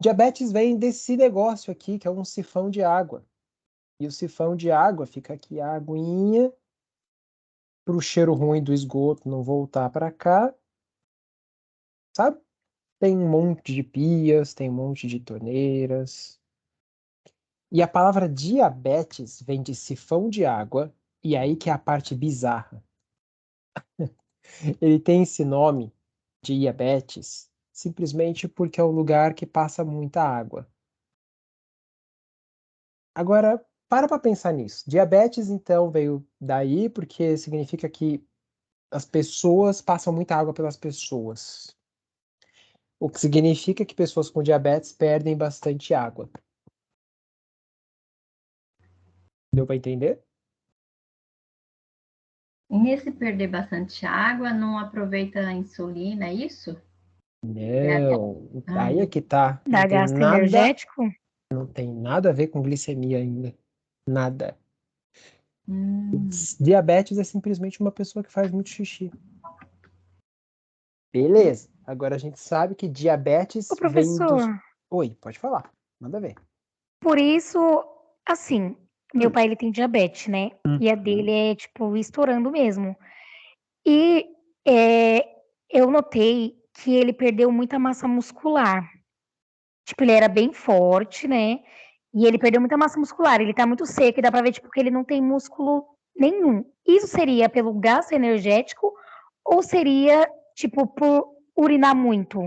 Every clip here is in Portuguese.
Diabetes vem desse negócio aqui, que é um sifão de água. E o sifão de água fica aqui a aguinha para o cheiro ruim do esgoto não voltar para cá, sabe? Tem um monte de pias, tem um monte de torneiras. E a palavra diabetes vem de sifão de água, e aí que é a parte bizarra. Ele tem esse nome, diabetes, simplesmente porque é o lugar que passa muita água. Agora, para pensar nisso. Diabetes, então, veio daí porque significa que as pessoas passam muita água pelas pessoas. O que significa que pessoas com diabetes perdem bastante água. Deu para entender? E nesse perder bastante água, não aproveita a insulina, é isso? Não, Ai, aí é que tá. Dá gasto energético? Não tem nada a ver com glicemia ainda. Nada. hum. Diabetes é simplesmente uma pessoa que faz muito xixi. Beleza. Agora a gente sabe que Ô, diabetes vem dos. professor, Oi, pode falar. Manda ver. por isso, assim, meu pai ele tem diabetes, né? E a Uhum. dele é, tipo, estourando mesmo. E é, eu notei que ele perdeu muita massa muscular. Tipo, ele era bem forte, né? E ele perdeu muita massa muscular. Ele tá muito seco e dá pra ver, tipo, que ele não tem músculo nenhum. Isso seria pelo gasto energético ou seria, tipo, por urinar muito?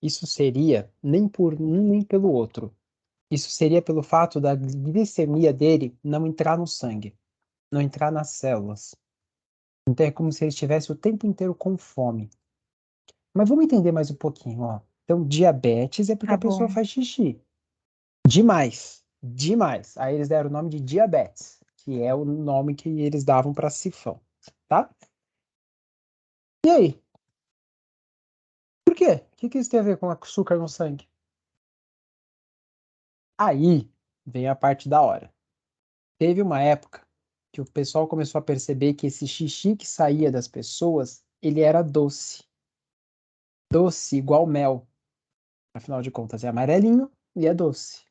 Isso seria nem por um nem pelo outro. Isso seria pelo fato da glicemia dele não entrar no sangue, não entrar nas células. Então é como se ele estivesse o tempo inteiro com fome. Mas vamos entender mais um pouquinho, ó. Então, diabetes é porque Tá a pessoa bom. faz xixi. Demais. Demais. Aí eles deram o nome de diabetes, que é o nome que eles davam para sifão, tá? E aí? Por quê? O que isso tem a ver com açúcar no sangue? Aí vem a parte da hora. Teve uma época que o pessoal começou a perceber que esse xixi que saía das pessoas, ele era doce. Doce igual mel. Afinal de contas, é amarelinho e é doce.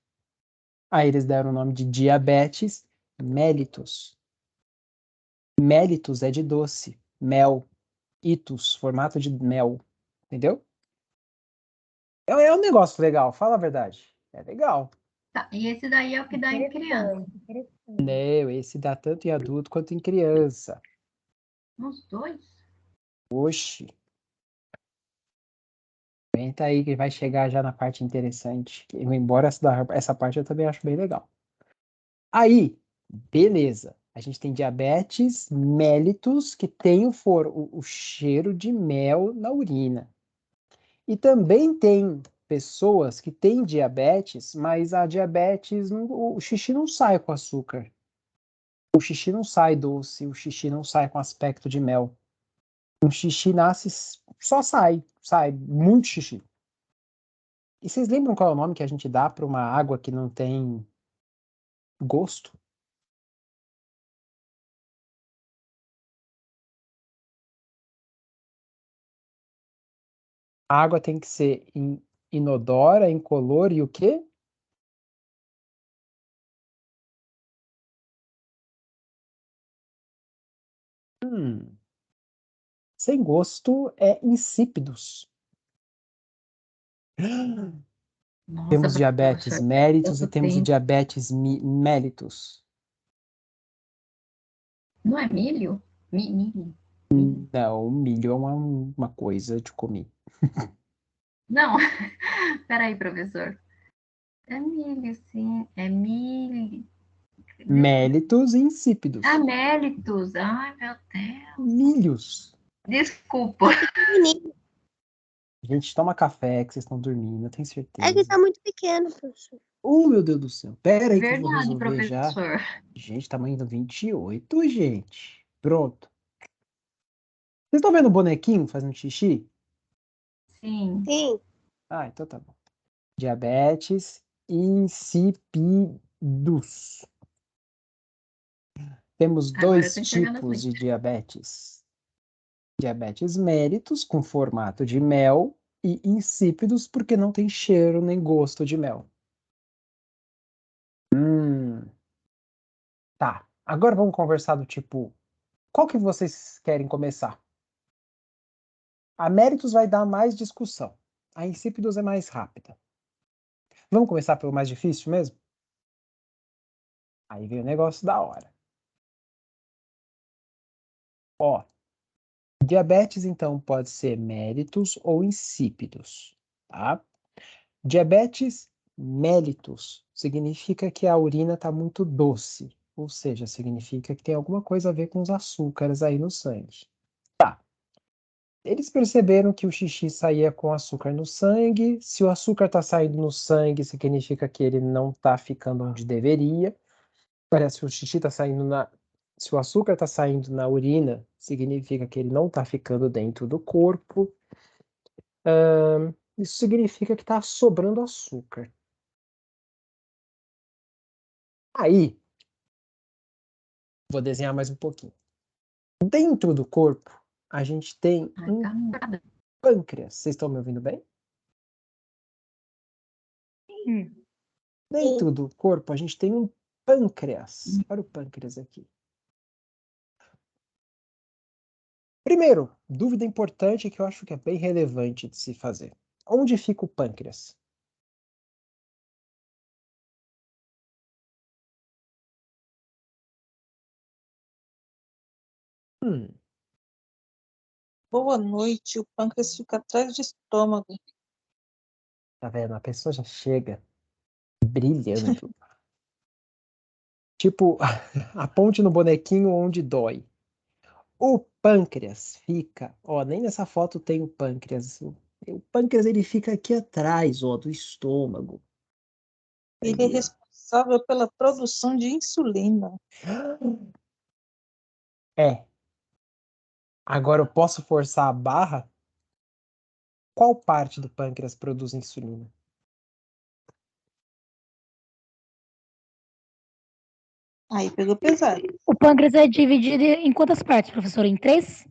Aí eles deram o nome de diabetes mellitus. Mellitus é de doce, mel, itus, formato de mel, entendeu? É um negócio legal, fala a verdade. É legal. Tá, e esse daí é o que dá em criança. Interessante, interessante. Não, esse dá tanto em adulto quanto em criança. Nos dois? Oxi, aguenta aí que vai chegar já na parte interessante. Embora essa parte eu também acho bem legal. Aí, beleza. A gente tem diabetes mellitus, que tem o cheiro de mel na urina. E também tem pessoas que têm diabetes, mas a diabetes, o xixi não sai com açúcar. O xixi não sai doce, o xixi não sai com aspecto de mel. O xixi nasce, só sai muito xixi. E vocês lembram qual é o nome que a gente dá para uma água que não tem gosto? A água tem que ser inodora, incolor e o quê? Hum, sem gosto é insípidos. Nossa, Temos diabetes professor, mellitus e tanto temos o tempo. diabetes mellitus. Não é milho? Milho. Milho. Não, milho é uma coisa de comer. Não, peraí, professor. É milho, sim. É milho. Mellitus e insípidos. Amélitos. Ai, meu Deus. Milhos. Desculpa. É pequenininho. Gente, toma café que vocês estão dormindo, eu tenho É que certeza. tá muito pequeno, professor. Oh, meu Deus do céu. Pera aí que eu vou Verdade, resolver já. professor. Gente, tamanho do 28, gente. Pronto. Vocês estão vendo o bonequinho fazendo xixi? Sim. Sim. Ah, então tá bom. Diabetes insípidos. Temos Agora eu dois tô enxergando as tipos de letras. diabetes. Diabetes mellitus, com formato de mel, e insípidos porque não tem cheiro nem gosto de mel. Tá. Agora vamos conversar do tipo, qual que vocês querem começar? A Méritos vai dar mais discussão. A Insípidos é mais rápida. Vamos começar pelo mais difícil mesmo? Aí vem o negócio da hora. Ó, diabetes então pode ser méritos ou insípidos, tá? Diabetes mellitus significa que a urina está muito doce, ou seja, significa que tem alguma coisa a ver com os açúcares aí no sangue. Eles perceberam que o xixi saía com açúcar no sangue. Se o açúcar está saindo no sangue, significa que ele não está ficando onde deveria. Parece que o xixi está saindo na. Se o açúcar está saindo na urina, significa que ele não está ficando dentro do corpo. Isso significa que está sobrando açúcar. Aí, vou desenhar mais um pouquinho. Dentro do corpo, a gente tem um pâncreas. Vocês estão me ouvindo bem? Sim. Dentro do corpo, a gente tem um pâncreas. Olha o pâncreas aqui. Primeiro, dúvida importante que eu acho que é bem relevante de se fazer. Onde fica o pâncreas? Boa noite. O pâncreas fica atrás do estômago. Tá vendo? A pessoa já chega brilhando. Tipo, a ponte no bonequinho onde dói. O pâncreas fica, ó, nem nessa foto tem o pâncreas. O pâncreas ele fica aqui atrás, ó, do estômago. Ele é Aí, ó. responsável pela produção de insulina. É. Agora eu posso forçar a barra? Qual parte do pâncreas produz insulina? Aí pegou pesado. O pâncreas é dividido em quantas partes, professor? Em 3?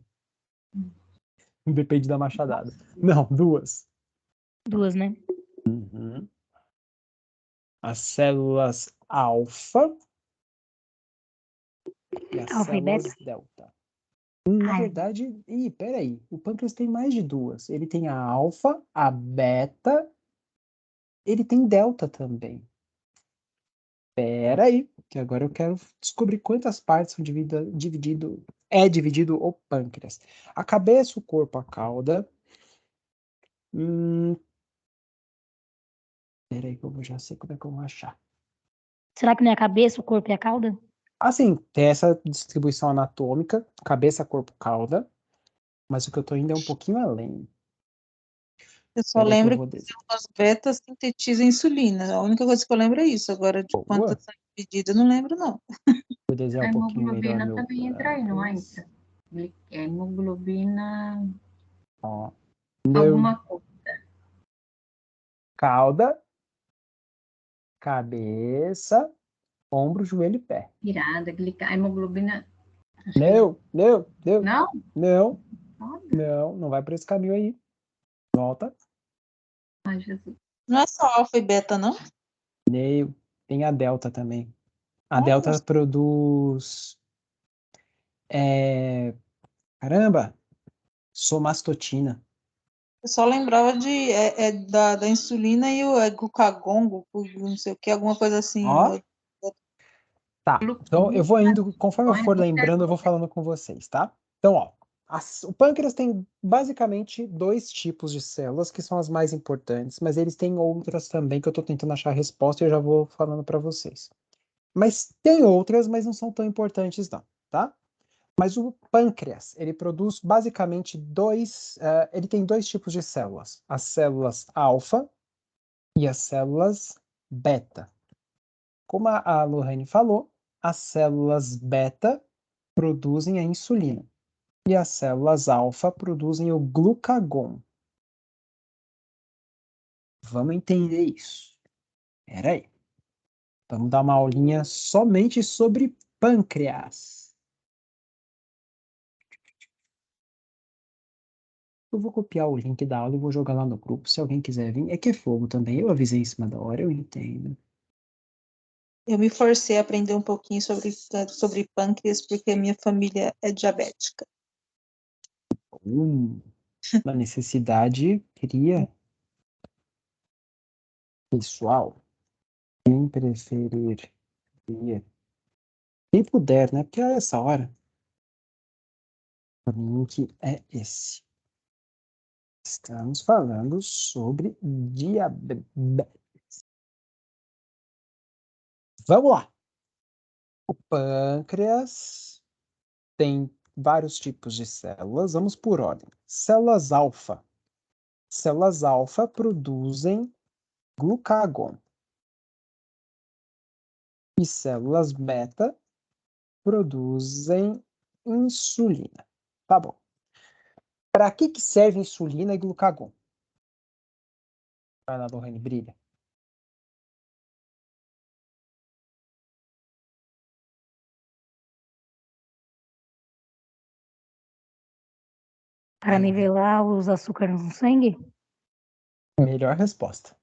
Depende da machadada. Não, 2. 2, né? Uhum. As células alfa e as Alfa e células beta? delta. Na Ai. verdade, peraí, o pâncreas tem mais de 2. Ele tem a alfa, a beta, ele tem delta também. Peraí, que agora eu quero descobrir quantas partes são dividido o pâncreas. A cabeça, o corpo, a cauda. Peraí que eu já sei como é que eu vou achar. Será que não é a cabeça, o corpo e a cauda? Assim, tem essa distribuição anatômica, cabeça, corpo, cauda, mas o que eu tô indo é um pouquinho além. Eu só Peraí que eu lembro vou que descer. as betas sintetizam insulina. A única coisa que eu lembro é isso. Agora, de quantas Boa. são divididas, eu não lembro, não. Vou desenhar A um pouquinho melhor hemoglobina meu também entra aí, não pâncreas. entra? Hemoglobina, Ó, alguma coisa. cauda, cabeça, ombro, joelho e pé. Virada, hemoglobina. Acho que não. Não, Olha, não vai por esse caminho aí. Volta. ai, Jesus. Não é só alfa e beta, não? Neu, tem a delta também. A Olha, delta produz. Caramba! Somastotina. eu só lembrava da insulina e o glucagon, não sei o que, alguma coisa assim. Ó, tá. Então eu vou indo, conforme eu for lembrando, eu vou falando com vocês, tá? Então, ó, o pâncreas tem basicamente 2 tipos de células que são as mais importantes, mas eles têm outras também que eu tô tentando achar a resposta e eu já vou falando para vocês. Mas tem outras, mas não são tão importantes não, tá? Mas o pâncreas, ele produz basicamente ele tem 2 tipos de células, as células alfa e as células beta. Como a Lohane falou, as células beta produzem a insulina e as células alfa produzem o glucagon. Vamos entender isso. Espera aí. Vamos dar uma aulinha somente sobre pâncreas. Eu vou copiar o link da aula e vou jogar lá no grupo. Se alguém quiser vir, é que é fogo também. Eu avisei em cima da hora, eu entendo. Eu me forcei a aprender um pouquinho sobre pâncreas, porque a minha família é diabética. A necessidade cria. Pessoal, quem preferir, quem puder, né? Porque a essa hora, o link é esse. Estamos falando sobre diabetes. Vamos lá. O pâncreas tem vários tipos de células. Vamos por ordem. Células alfa. Células alfa produzem glucagon. E células beta produzem insulina. Tá bom. Para que serve insulina e glucagon? Vai lá, Lohane, brilha. Para nivelar os açúcares no sangue? Melhor resposta.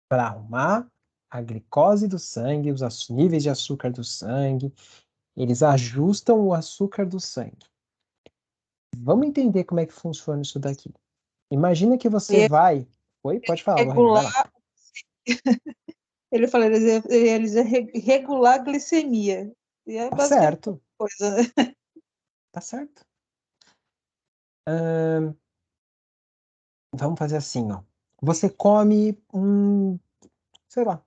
Para arrumar a glicose do sangue, os níveis de açúcar do sangue, eles ajustam o açúcar do sangue. Vamos entender como é que funciona isso daqui. Imagina que você vai. Oi, pode falar, Lohane, vai lá. Regular, ele falou, eles iam regular a glicemia. E é Tá basicamente certo, coisa, né? tá certo. Vamos fazer assim, ó. Você come sei lá,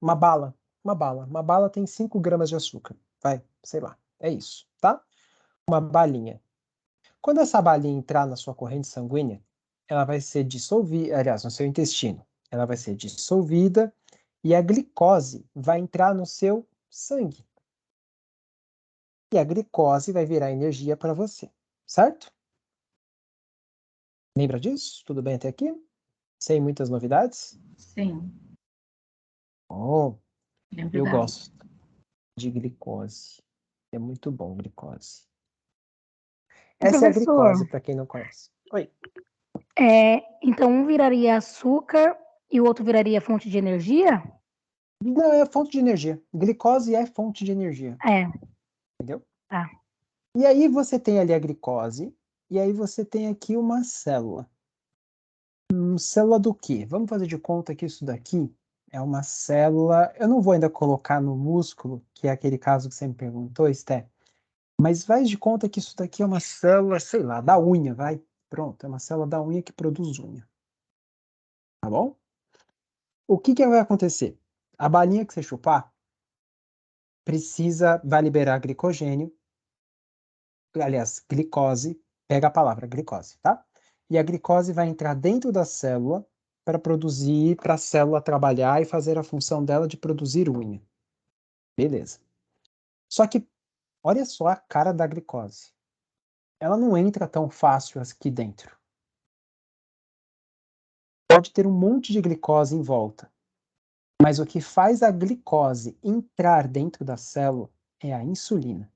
uma bala. Uma bala. Uma bala tem 5 gramas de açúcar. Vai, sei lá. É isso, tá? Uma balinha. Quando essa balinha entrar na sua corrente sanguínea, ela vai ser dissolvida, aliás, no seu intestino, ela vai ser dissolvida e a glicose vai entrar no seu sangue. E a glicose vai virar energia para você, certo? Lembra disso? Tudo bem até aqui? Sem muitas novidades? Sim, Oh, lembro eu da. gosto de glicose. É muito bom glicose. Essa é a glicose, Professor, para quem não conhece. Oi. então um viraria açúcar e o outro viraria fonte de energia? Não, é fonte de energia. Glicose é fonte de energia, É, entendeu? tá. E aí você tem ali a glicose, e aí você tem aqui uma célula. Célula do quê? Vamos fazer de conta que isso daqui é uma célula. Eu não vou ainda colocar no músculo, que é aquele caso que você me perguntou, Esté. Mas faz de conta que isso daqui é uma célula, sei lá, da unha, vai. Pronto, é uma célula da unha que produz unha. Tá bom? O que vai acontecer? A balinha que você chupar vai liberar glicogênio, aliás, glicose, pega a palavra glicose, tá? E a glicose vai entrar dentro da célula para a célula trabalhar e fazer a função dela de produzir unha. Beleza. Só que, olha só a cara da glicose. Ela não entra tão fácil aqui dentro. Pode ter um monte de glicose em volta. Mas o que faz a glicose entrar dentro da célula é a insulina.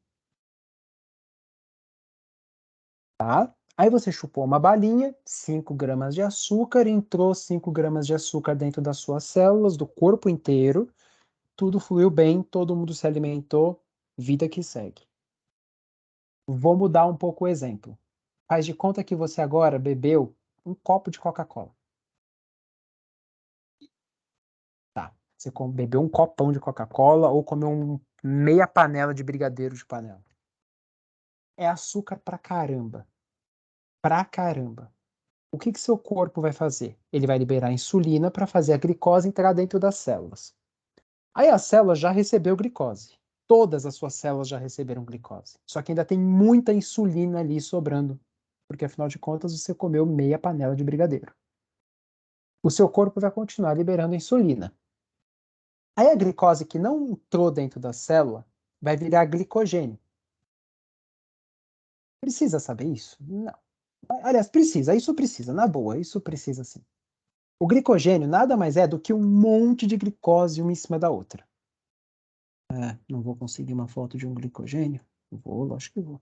Tá? Aí você chupou uma balinha, 5 gramas de açúcar, entrou 5 gramas de açúcar dentro das suas células, do corpo inteiro, tudo fluiu bem, todo mundo se alimentou, vida que segue. Vou mudar um pouco o exemplo. Faz de conta que você agora bebeu um copo de Coca-Cola. Tá. Você bebeu um copão de Coca-Cola ou comeu meia panela de brigadeiro de panela. É açúcar pra caramba. Pra caramba. O que seu corpo vai fazer? Ele vai liberar insulina para fazer a glicose entrar dentro das células. Aí a célula já recebeu glicose. Todas as suas células já receberam glicose. Só que ainda tem muita insulina ali sobrando. Porque afinal de contas você comeu meia panela de brigadeiro. O seu corpo vai continuar liberando insulina. Aí a glicose que não entrou dentro da célula vai virar glicogênio. Precisa saber isso? Não. Aliás, precisa, isso precisa, na boa, isso precisa sim. O glicogênio nada mais é do que um monte de glicose uma em cima da outra. Não vou conseguir uma foto de um glicogênio? Vou, lógico que vou.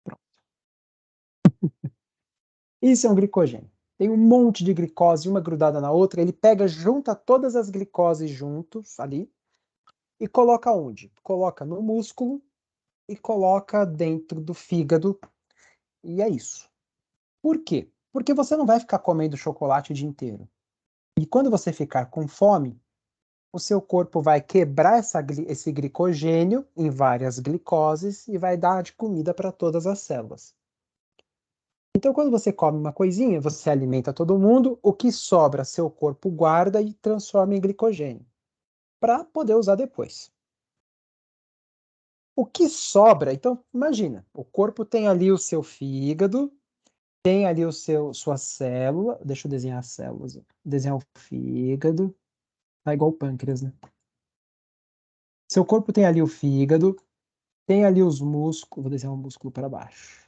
Pronto. Isso é um glicogênio. Tem um monte de glicose, uma grudada na outra, ele pega, junta todas as glicoses juntos ali e coloca onde? Coloca no músculo e coloca dentro do fígado, e é isso. Por quê? Porque você não vai ficar comendo chocolate o dia inteiro. E quando você ficar com fome, o seu corpo vai quebrar esse glicogênio em várias glicoses e vai dar de comida para todas as células. Então, quando você come uma coisinha, você alimenta todo mundo, o que sobra, seu corpo guarda e transforma em glicogênio, para poder usar depois. O que sobra, então, imagina, o corpo tem ali o seu fígado, tem ali sua célula, deixa eu desenhar as células, desenhar o fígado, tá igual o pâncreas, né? Seu corpo tem ali o fígado, tem ali os músculos, vou desenhar um músculo para baixo.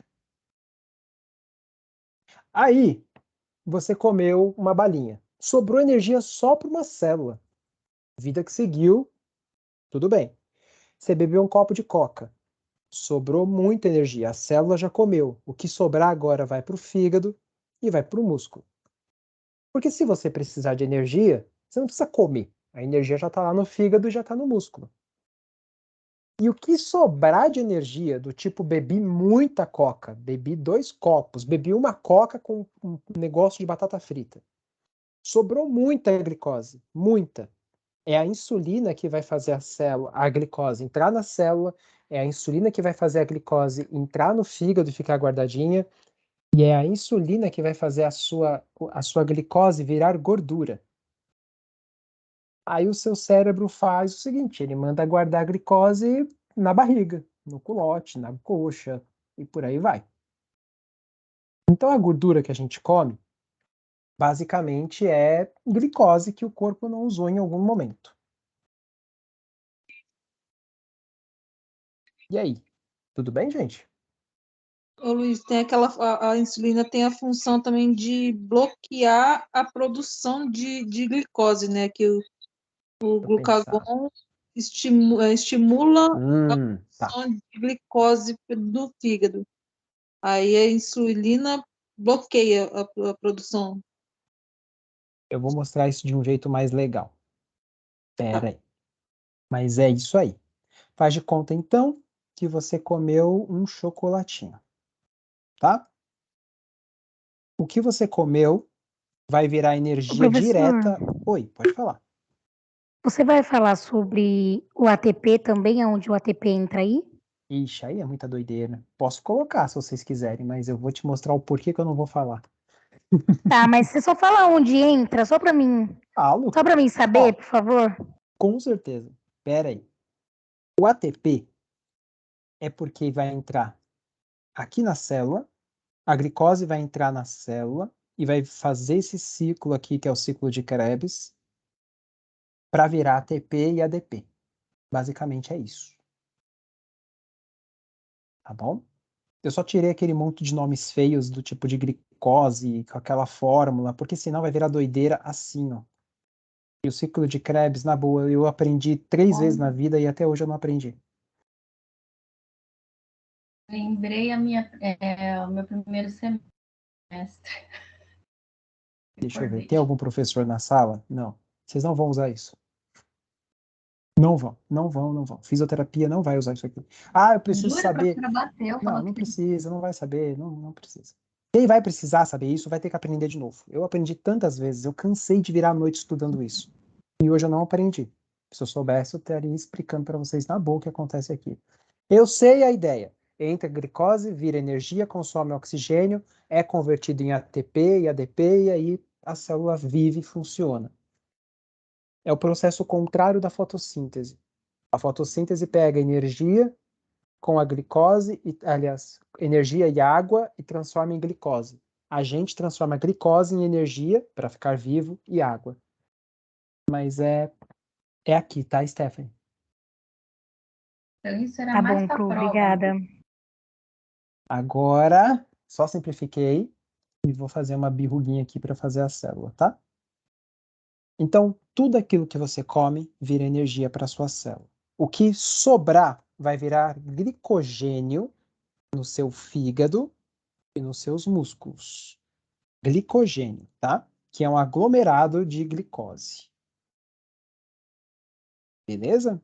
Aí, você comeu uma balinha. Sobrou energia só para uma célula. Vida que seguiu, tudo bem. Você bebeu um copo de coca. Sobrou muita energia. A célula já comeu. O que sobrar agora vai para o fígado e vai para o músculo. Porque se você precisar de energia, você não precisa comer. A energia já está lá no fígado e já está no músculo. E o que sobrar de energia, do tipo bebi muita coca, bebi 2 copos, bebi uma coca com um negócio de batata frita. Sobrou muita glicose, muita. É a insulina que vai fazer a glicose entrar na célula, é a insulina que vai fazer a glicose entrar no fígado e ficar guardadinha, e é a insulina que vai fazer a sua glicose virar gordura. Aí o seu cérebro faz o seguinte, ele manda guardar a glicose na barriga, no culote, na coxa, e por aí vai. Então a gordura que a gente come, basicamente é glicose que o corpo não usou em algum momento. E aí, tudo bem, gente? Ô, Luiz, tem a insulina tem a função também de bloquear a produção de glicose, né? Que o Deixa eu pensar. glucagon estimula a Tá. produção de glicose do fígado. Aí a insulina bloqueia a produção. Eu vou mostrar isso de um jeito mais legal. Tá. Pera aí. Mas é isso aí. Faz de conta, então, que você comeu um chocolatinho. Tá? O que você comeu vai virar Ô, energia professor, direta. Oi, pode falar. você vai falar sobre o ATP também, aonde o ATP entra aí? Ixi, aí é muita doideira. Posso colocar se vocês quiserem, mas eu vou te mostrar o porquê que eu não vou falar. Tá, mas você só fala onde entra, Falo? só pra mim Ó, saber, por favor. com certeza. Pera aí. O ATP é porque vai entrar aqui na célula, a glicose vai entrar na célula e vai fazer esse ciclo aqui, que é o ciclo de Krebs, para virar ATP e ADP. Basicamente é isso. Tá bom? Eu só tirei aquele monte de nomes feios do tipo de glicose, com aquela fórmula, porque senão vai virar doideira assim, ó. E o ciclo de Krebs, na boa, eu aprendi 3 vezes na vida e até hoje eu não aprendi. Lembrei o meu primeiro semestre. Deixa eu ver. Recordei. Tem algum professor na sala? Não. Vocês não vão usar isso. Não vão, não vão, não vão. Fisioterapia não vai usar isso aqui. Ah, eu preciso Jura, a saber. professora bateu, Não, falou não que precisa, não vai saber, não precisa. Quem vai precisar saber isso vai ter que aprender de novo. Eu aprendi tantas vezes, eu cansei de virar a noite estudando isso. E hoje eu não aprendi. Se eu soubesse, eu estaria explicando para vocês na boa o que acontece aqui. Eu sei a ideia. Entra glicose, vira energia, consome oxigênio, é convertido em ATP e ADP, e aí a célula vive e funciona. É o processo contrário da fotossíntese. A fotossíntese pega energia com a glicose, aliás, energia e água e transforma em glicose. A gente transforma a glicose em energia para ficar vivo e água. Mas é aqui, tá, Stephanie? então isso era Tá mais bom, para Pro, prova, né? obrigada. Agora, só simplifiquei e vou fazer uma birruguinha aqui para fazer a célula, tá? Então, tudo aquilo que você come vira energia para sua célula. O que sobrar vai virar glicogênio no seu fígado e nos seus músculos. glicogênio, tá? Que é um aglomerado de glicose. Beleza?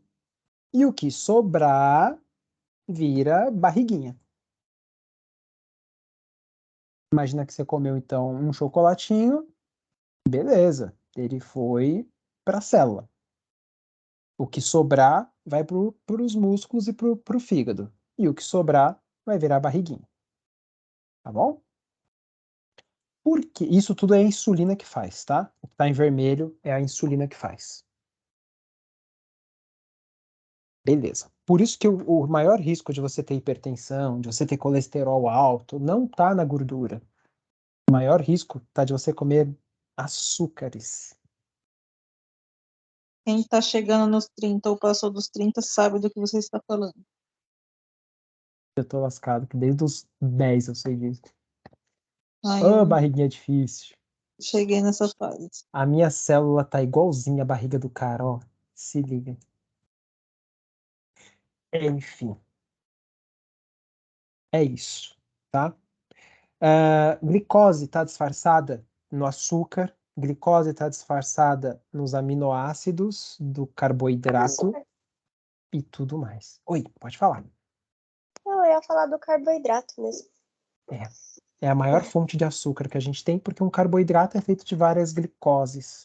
E o que sobrar vira barriguinha. Imagina que você comeu, então, um chocolatinho. Beleza. Ele foi para a célula. O que sobrar vai para os músculos e para o fígado. E o que sobrar vai virar barriguinha. Tá bom? Porque isso tudo é a insulina que faz, tá? O que está em vermelho é a insulina que faz. Beleza. Por isso que o maior risco de você ter hipertensão, de você ter colesterol alto, não está na gordura. O maior risco está de você comer açúcares. Quem está chegando nos 30 ou passou dos 30 sabe do que você está falando. Eu tô lascado, que desde os 10 eu sei disso. Ai, Ô, eu barriguinha difícil. cheguei nessa fase. A minha célula tá igualzinha a barriga do cara, ó. Se liga. Enfim. É isso, tá? Glicose está disfarçada no açúcar, glicose está disfarçada nos aminoácidos do carboidrato e tudo mais. Oi, pode falar. Não, eu ia falar do carboidrato mesmo. É a maior fonte de açúcar que a gente tem, porque um carboidrato é feito de várias glicoses.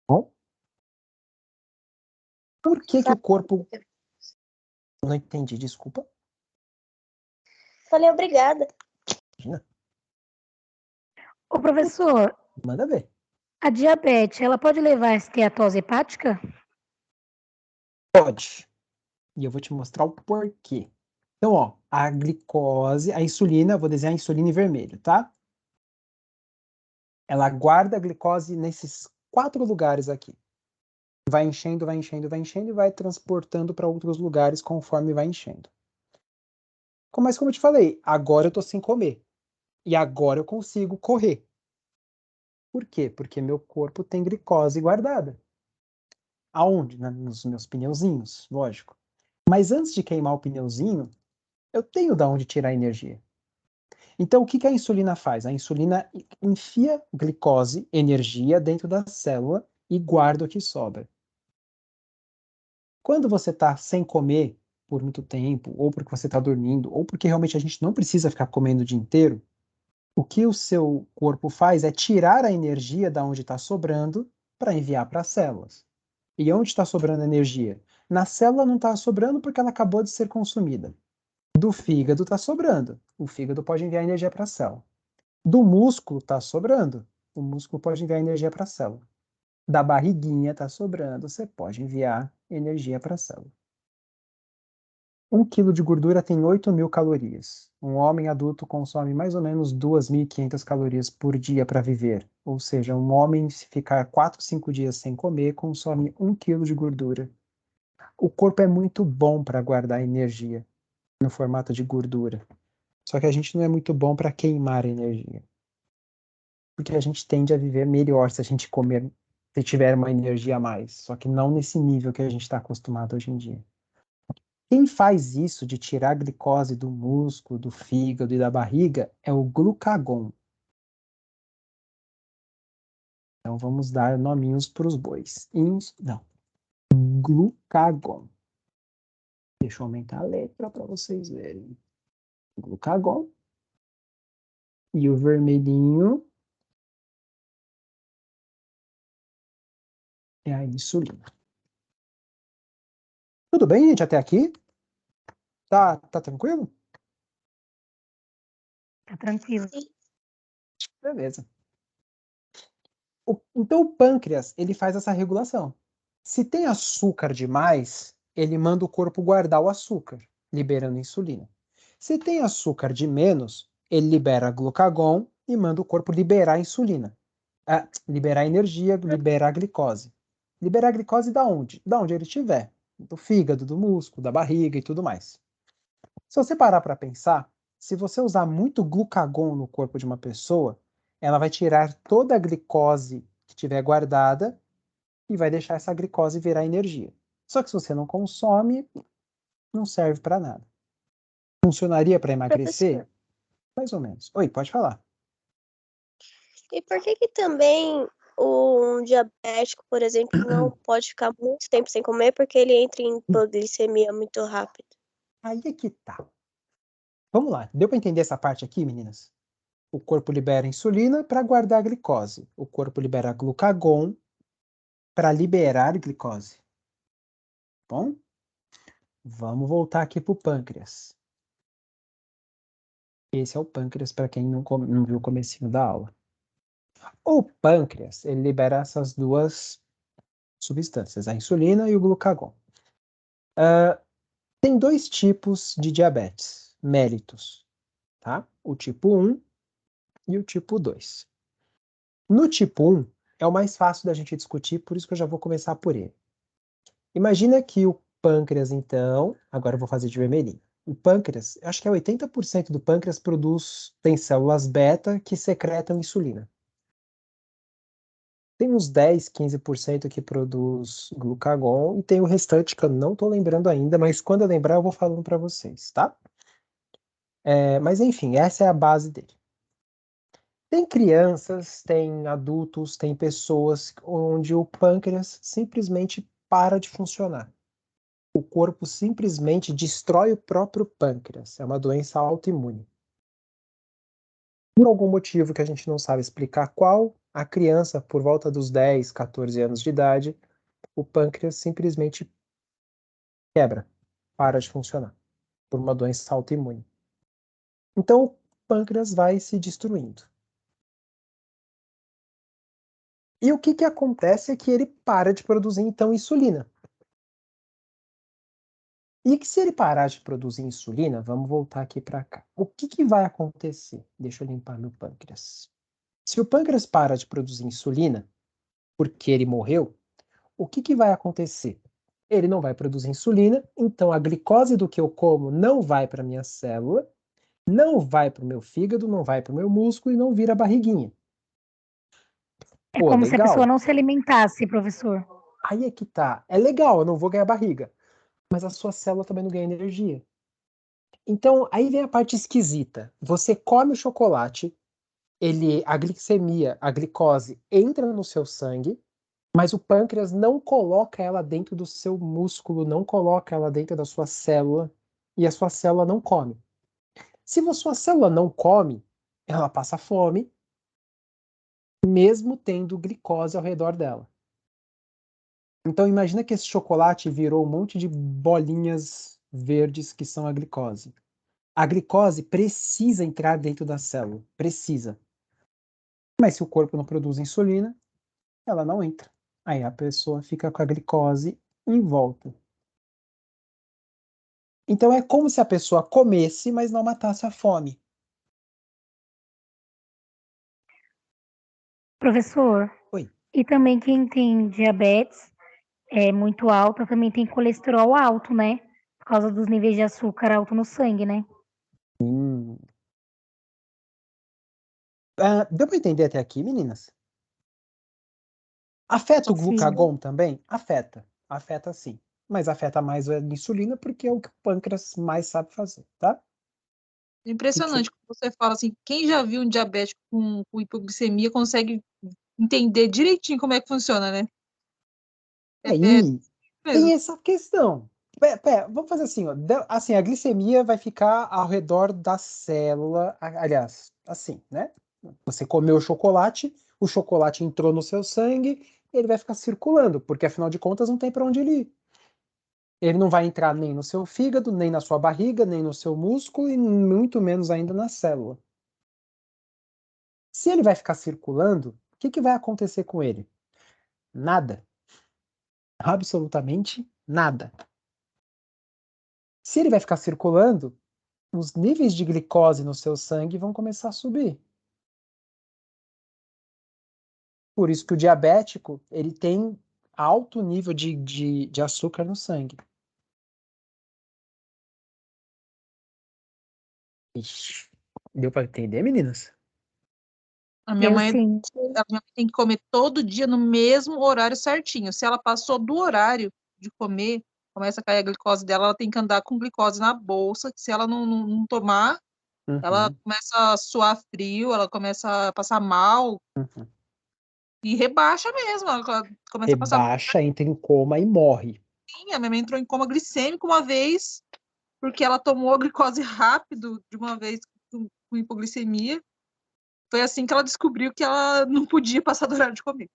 Bom? Por que que o corpo... Não entendi, desculpa. Falei obrigada. Imagina, Ô, professor, manda ver. a diabetes, ela pode levar a esteatose hepática? Pode. E eu vou te mostrar o porquê. Então, ó, a glicose, a insulina, vou desenhar a insulina em vermelho, tá? Ela guarda a glicose nesses 4 lugares aqui. Vai enchendo, vai enchendo, vai enchendo e vai transportando para outros lugares conforme vai enchendo. Mas como eu te falei, agora eu tô sem comer. E agora eu consigo correr. Por quê? Porque meu corpo tem glicose guardada. Aonde? Nos meus pneuzinhos, lógico. Mas antes de queimar o pneuzinho, eu tenho da onde tirar energia. Então, o que que a insulina faz? A insulina enfia glicose, energia, dentro da célula e guarda o que sobra. Quando você está sem comer por muito tempo, ou porque você está dormindo, ou porque realmente a gente não precisa ficar comendo o dia inteiro, o que o seu corpo faz é tirar a energia da onde está sobrando para enviar para as células. E onde está sobrando energia? Na célula não está sobrando porque ela acabou de ser consumida. Do fígado está sobrando. O fígado pode enviar energia para a célula. Do músculo está sobrando. O músculo pode enviar energia para a célula. Da barriguinha está sobrando. Você pode enviar energia para a célula. 1 quilo de gordura tem 8.000 calorias. Um homem adulto consome mais ou menos 2.500 calorias por dia para viver. Ou seja, um homem, se ficar 4, 5 dias sem comer, consome 1 quilo de gordura. O corpo é muito bom para guardar energia no formato de gordura. Só que a gente não é muito bom para queimar energia. Porque a gente tende a viver melhor se a gente comer, se tiver uma energia a mais. Só que não nesse nível que a gente está acostumado hoje em dia. Quem faz isso de tirar a glicose do músculo, do fígado e da barriga é o glucagon. Então vamos dar nominhos para os bois. Não. Glucagon. Deixa eu aumentar a letra para vocês verem. Glucagon. E o vermelhinho é a insulina. Tudo bem, gente, até aqui? Tá tranquilo? Tá tranquilo. Beleza. Então o pâncreas, ele faz essa regulação. Se tem açúcar demais, ele manda o corpo guardar o açúcar, liberando insulina. Se tem açúcar de menos, ele libera glucagon e manda o corpo liberar a insulina. Liberar energia, liberar a glicose. Liberar a glicose da onde? Da onde ele estiver. Do fígado, do músculo, da barriga e tudo mais. Se você parar para pensar, se você usar muito glucagon no corpo de uma pessoa, ela vai tirar toda a glicose que tiver guardada e vai deixar essa glicose virar energia. Só que se você não consome, não serve para nada. Funcionaria para emagrecer? Professor. Mais ou menos. Oi, pode falar. E por que que também um diabético, por exemplo, não pode ficar muito tempo sem comer porque ele entra em hipoglicemia muito rápido? Aí é que tá. Vamos lá. Deu para entender essa parte aqui, meninas? O corpo libera insulina para guardar a glicose. O corpo libera glucagon para liberar glicose. Bom, vamos voltar aqui para o pâncreas. Esse é o pâncreas, para quem não viu o comecinho da aula. O pâncreas, ele libera essas duas substâncias, a insulina e o glucagon. Tem dois tipos de diabetes mellitus, tá? O tipo 1 e o tipo 2. No tipo 1, é o mais fácil da gente discutir, por isso que eu já vou começar por ele. Imagina que o pâncreas, então, agora eu vou fazer de vermelhinho. O pâncreas, acho que é 80% do pâncreas tem células beta que secretam insulina. Tem uns 10, 15% que produz glucagon e tem o restante que eu não estou lembrando ainda, mas quando eu lembrar eu vou falando para vocês, tá? Mas enfim, essa é a base dele. Tem crianças, tem adultos, tem pessoas onde o pâncreas simplesmente para de funcionar. O corpo simplesmente destrói o próprio pâncreas. É uma doença autoimune. Por algum motivo que a gente não sabe explicar qual, a criança, por volta dos 10, 14 anos de idade, o pâncreas simplesmente quebra, para de funcionar, por uma doença autoimune. Então, o pâncreas vai se destruindo. E o que acontece é que ele para de produzir, então, insulina. E que se ele parar de produzir insulina, vamos voltar aqui para cá. O que vai acontecer? Deixa eu limpar meu pâncreas. Se o pâncreas para de produzir insulina, porque ele morreu, o que vai acontecer? Ele não vai produzir insulina, então a glicose do que eu como não vai para minha célula, não vai para o meu fígado, não vai para o meu músculo e não vira barriguinha. É Pô, como se a pessoa legal. não se alimentasse, professor. Aí é que tá. É legal, eu não vou ganhar barriga. Mas a sua célula também não ganha energia. Então, aí vem a parte esquisita. Você come o chocolate, a glicemia, a glicose entra no seu sangue, mas o pâncreas não coloca ela dentro do seu músculo, não coloca ela dentro da sua célula, e a sua célula não come. Se a sua célula não come, ela passa fome, mesmo tendo glicose ao redor dela. Então imagina que esse chocolate virou um monte de bolinhas verdes que são a glicose. A glicose precisa entrar dentro da célula, precisa. Mas se o corpo não produz insulina, ela não entra. Aí a pessoa fica com a glicose em volta. Então é como se a pessoa comesse, mas não matasse a fome. Professor, Oi. e também quem tem diabetes muito alta também tem colesterol alto, né? Por causa dos níveis de açúcar alto no sangue, né? Deu para entender até aqui, meninas? Afeta o Sim. glucagon também? Afeta. Afeta sim. Mas afeta mais a insulina porque é o que o pâncreas mais sabe fazer, tá? Impressionante quando você fala assim, quem já viu um diabético com hipoglicemia consegue entender direitinho como é que funciona, né? Aí Mesmo. tem essa questão. Pera, vamos fazer assim, ó. Assim, a glicemia vai ficar ao redor da célula, aliás, assim, né? Você comeu o chocolate entrou no seu sangue, ele vai ficar circulando, porque afinal de contas não tem para onde ele ir. Ele não vai entrar nem no seu fígado, nem na sua barriga, nem no seu músculo e muito menos ainda na célula. Se ele vai ficar circulando, o que vai acontecer com ele? Nada. Absolutamente nada. Se ele vai ficar circulando, os níveis de glicose no seu sangue vão começar a subir. Por isso que o diabético, ele tem alto nível de açúcar no sangue. Ixi, deu para entender, meninas? A minha Eu mãe, sim. a minha mãe tem que comer todo dia no mesmo horário certinho. Se ela passou do horário de comer, começa a cair a glicose dela, ela tem que andar com glicose na bolsa, que se ela não tomar, Ela Uhum, começa a suar frio, ela começa a passar mal uhum. e rebaixa mesmo. Ela começa a passar mal. Rebaixa, entra em coma e morre. A minha mãe entrou em coma glicêmico uma vez, porque ela tomou a glicose rápido de uma vez com hipoglicemia. Foi assim que ela descobriu que ela não podia passar do horário de comer.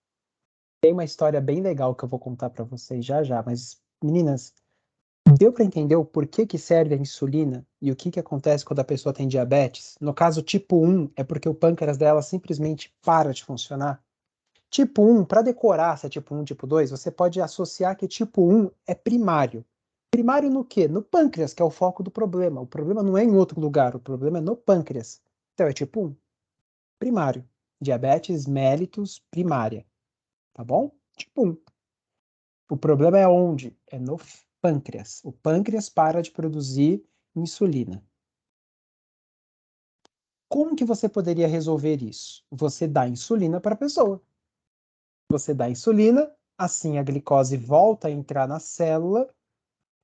Tem uma história bem legal que eu vou contar para vocês já já, mas meninas, deu para entender o porquê que serve a insulina e o que que acontece quando a pessoa tem diabetes? No caso tipo 1, é porque o pâncreas dela simplesmente para de funcionar. Tipo 1, para decorar se é tipo 1, tipo 2, você pode associar que tipo 1 é primário. Primário no quê? No pâncreas, que é o foco do problema. O problema não é em outro lugar, o problema é no pâncreas. Então é tipo 1, primário. Diabetes mellitus primária, tá bom? Tipo 1. O problema é onde? É no pâncreas. O pâncreas para de produzir insulina. Como que você poderia resolver isso? Você dá insulina para a pessoa. Você dá insulina, assim a glicose volta a entrar na célula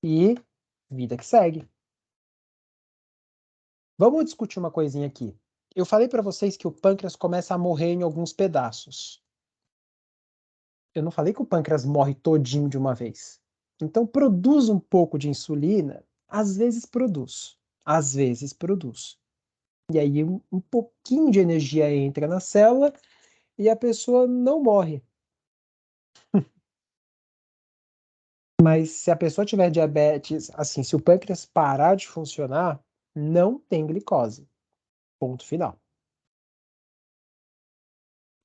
e vida que segue. Vamos discutir uma coisinha aqui. Eu falei para vocês que o pâncreas começa a morrer em alguns pedaços. Eu não falei que o pâncreas morre todinho de uma vez. Então produz um pouco de insulina, às vezes produz, às vezes produz. E aí um pouquinho de energia entra na célula e a pessoa não morre. Mas se a pessoa tiver diabetes, assim, se o pâncreas parar de funcionar, não tem glicose. Ponto final.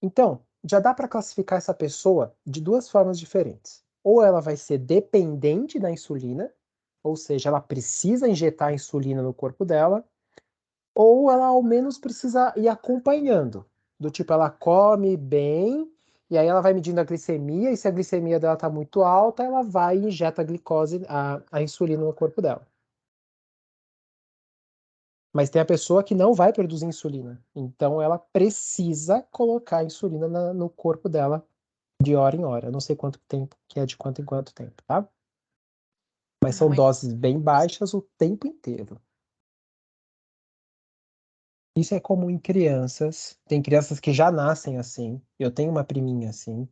Então, já dá para classificar essa pessoa de duas formas diferentes. Ou ela vai ser dependente da insulina, ou seja, ela precisa injetar insulina no corpo dela, ou ela ao menos precisa ir acompanhando. Do tipo, ela come bem, e aí ela vai medindo a glicemia, e se a glicemia dela está muito alta, ela vai e injeta a glicose, a insulina no corpo dela. Mas tem a pessoa que não vai produzir insulina. Então ela precisa colocar a insulina no corpo dela de hora em hora. Eu não sei quanto tempo, que é de quanto em quanto tempo, tá? Mas Minha são mãe doses bem baixas o tempo inteiro. Isso é comum em crianças. Tem crianças que já nascem assim. Eu tenho uma priminha assim.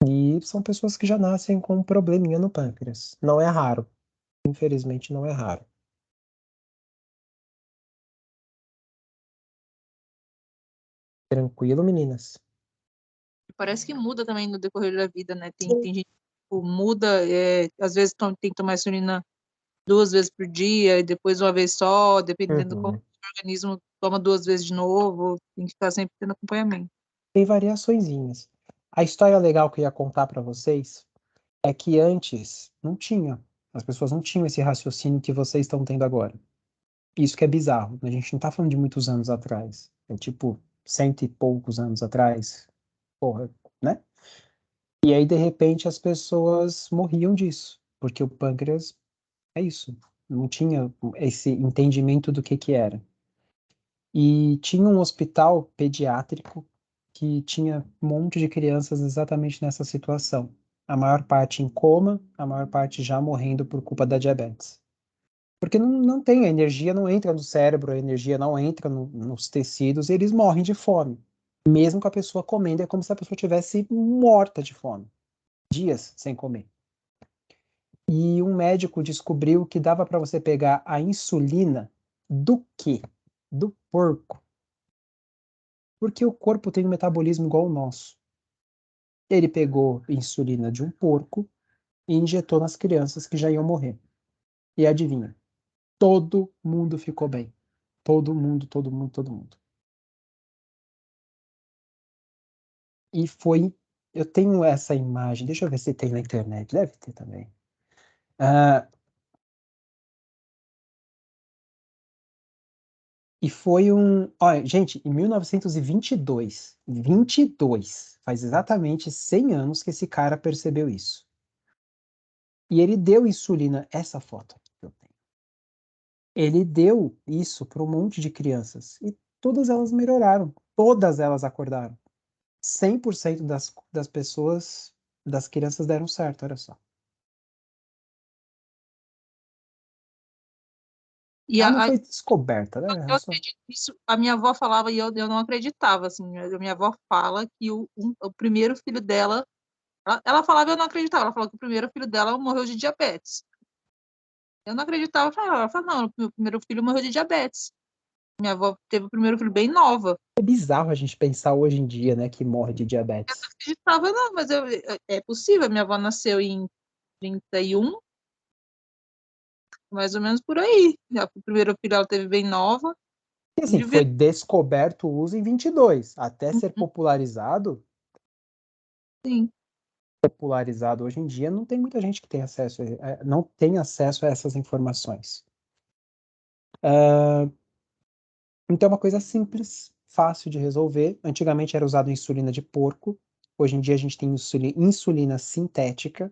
E são pessoas que já nascem com um probleminha no pâncreas. Não é raro. Infelizmente não é raro. Tranquilo, meninas? parece que muda também no decorrer da vida, né? Tem, Sim. tem gente que tipo, muda, às vezes tem que tomar insulina 2 vezes por dia e depois uma vez só, dependendo do como Uhum. o organismo toma 2 vezes de novo, tem que ficar sempre tendo acompanhamento. Tem variaçõezinhas. A história legal que eu ia contar para vocês é que antes não tinha. As pessoas não tinham esse raciocínio que vocês estão tendo agora. Isso que é bizarro. A gente não tá falando de muitos anos atrás. É tipo cento e poucos anos atrás. Porra, né? E aí, de repente, as pessoas morriam disso. Porque o pâncreas é isso. Não tinha esse entendimento do que era. E tinha um hospital pediátrico que tinha um monte de crianças exatamente nessa situação. A maior parte em coma, a maior parte já morrendo por culpa da diabetes. Porque não tem, a energia não entra no cérebro, a energia não entra nos tecidos, e eles morrem de fome. Mesmo com a pessoa comendo, é como se a pessoa tivesse morta de fome. Dias sem comer. E um médico descobriu que dava para você pegar a insulina do quê? Do porco. Porque o corpo tem um metabolismo igual ao nosso. Ele pegou insulina de um porco e injetou nas crianças que já iam morrer. E adivinha? Todo mundo ficou bem. Todo mundo, todo mundo, todo mundo. E foi. Eu tenho essa imagem, deixa eu ver se tem na internet, deve ter também. Ah, e foi um. Olha, gente, em 1922, faz exatamente 100 anos que esse cara percebeu isso. E ele deu insulina, essa foto que eu tenho. Ele deu isso para um monte de crianças e todas elas melhoraram, todas elas acordaram. 100% das pessoas, das crianças deram certo, olha só. E Ela não foi descoberta, né? eu Ela só- acredito nisso. A minha avó falava e eu não acreditava, assim. A minha avó fala que o primeiro filho dela, ela falava e eu não acreditava. Ela falou que o primeiro filho dela morreu de diabetes. Eu não acreditava. Ela falava, não, meu primeiro filho morreu de diabetes. Minha avó teve o primeiro filho bem nova. É bizarro a gente pensar hoje em dia, né, que morre de diabetes. Acreditava, não, mas é possível. Minha avó nasceu em 31, mais ou menos por aí. O primeiro filho ela teve bem nova. E assim, Devia. foi descoberto o uso em 22, até ser popularizado Sim. hoje em dia, não tem muita gente que tem acesso, não tem acesso a essas informações. Então é uma coisa simples, fácil de resolver. Antigamente era usado insulina de porco, hoje em dia a gente tem insulina sintética.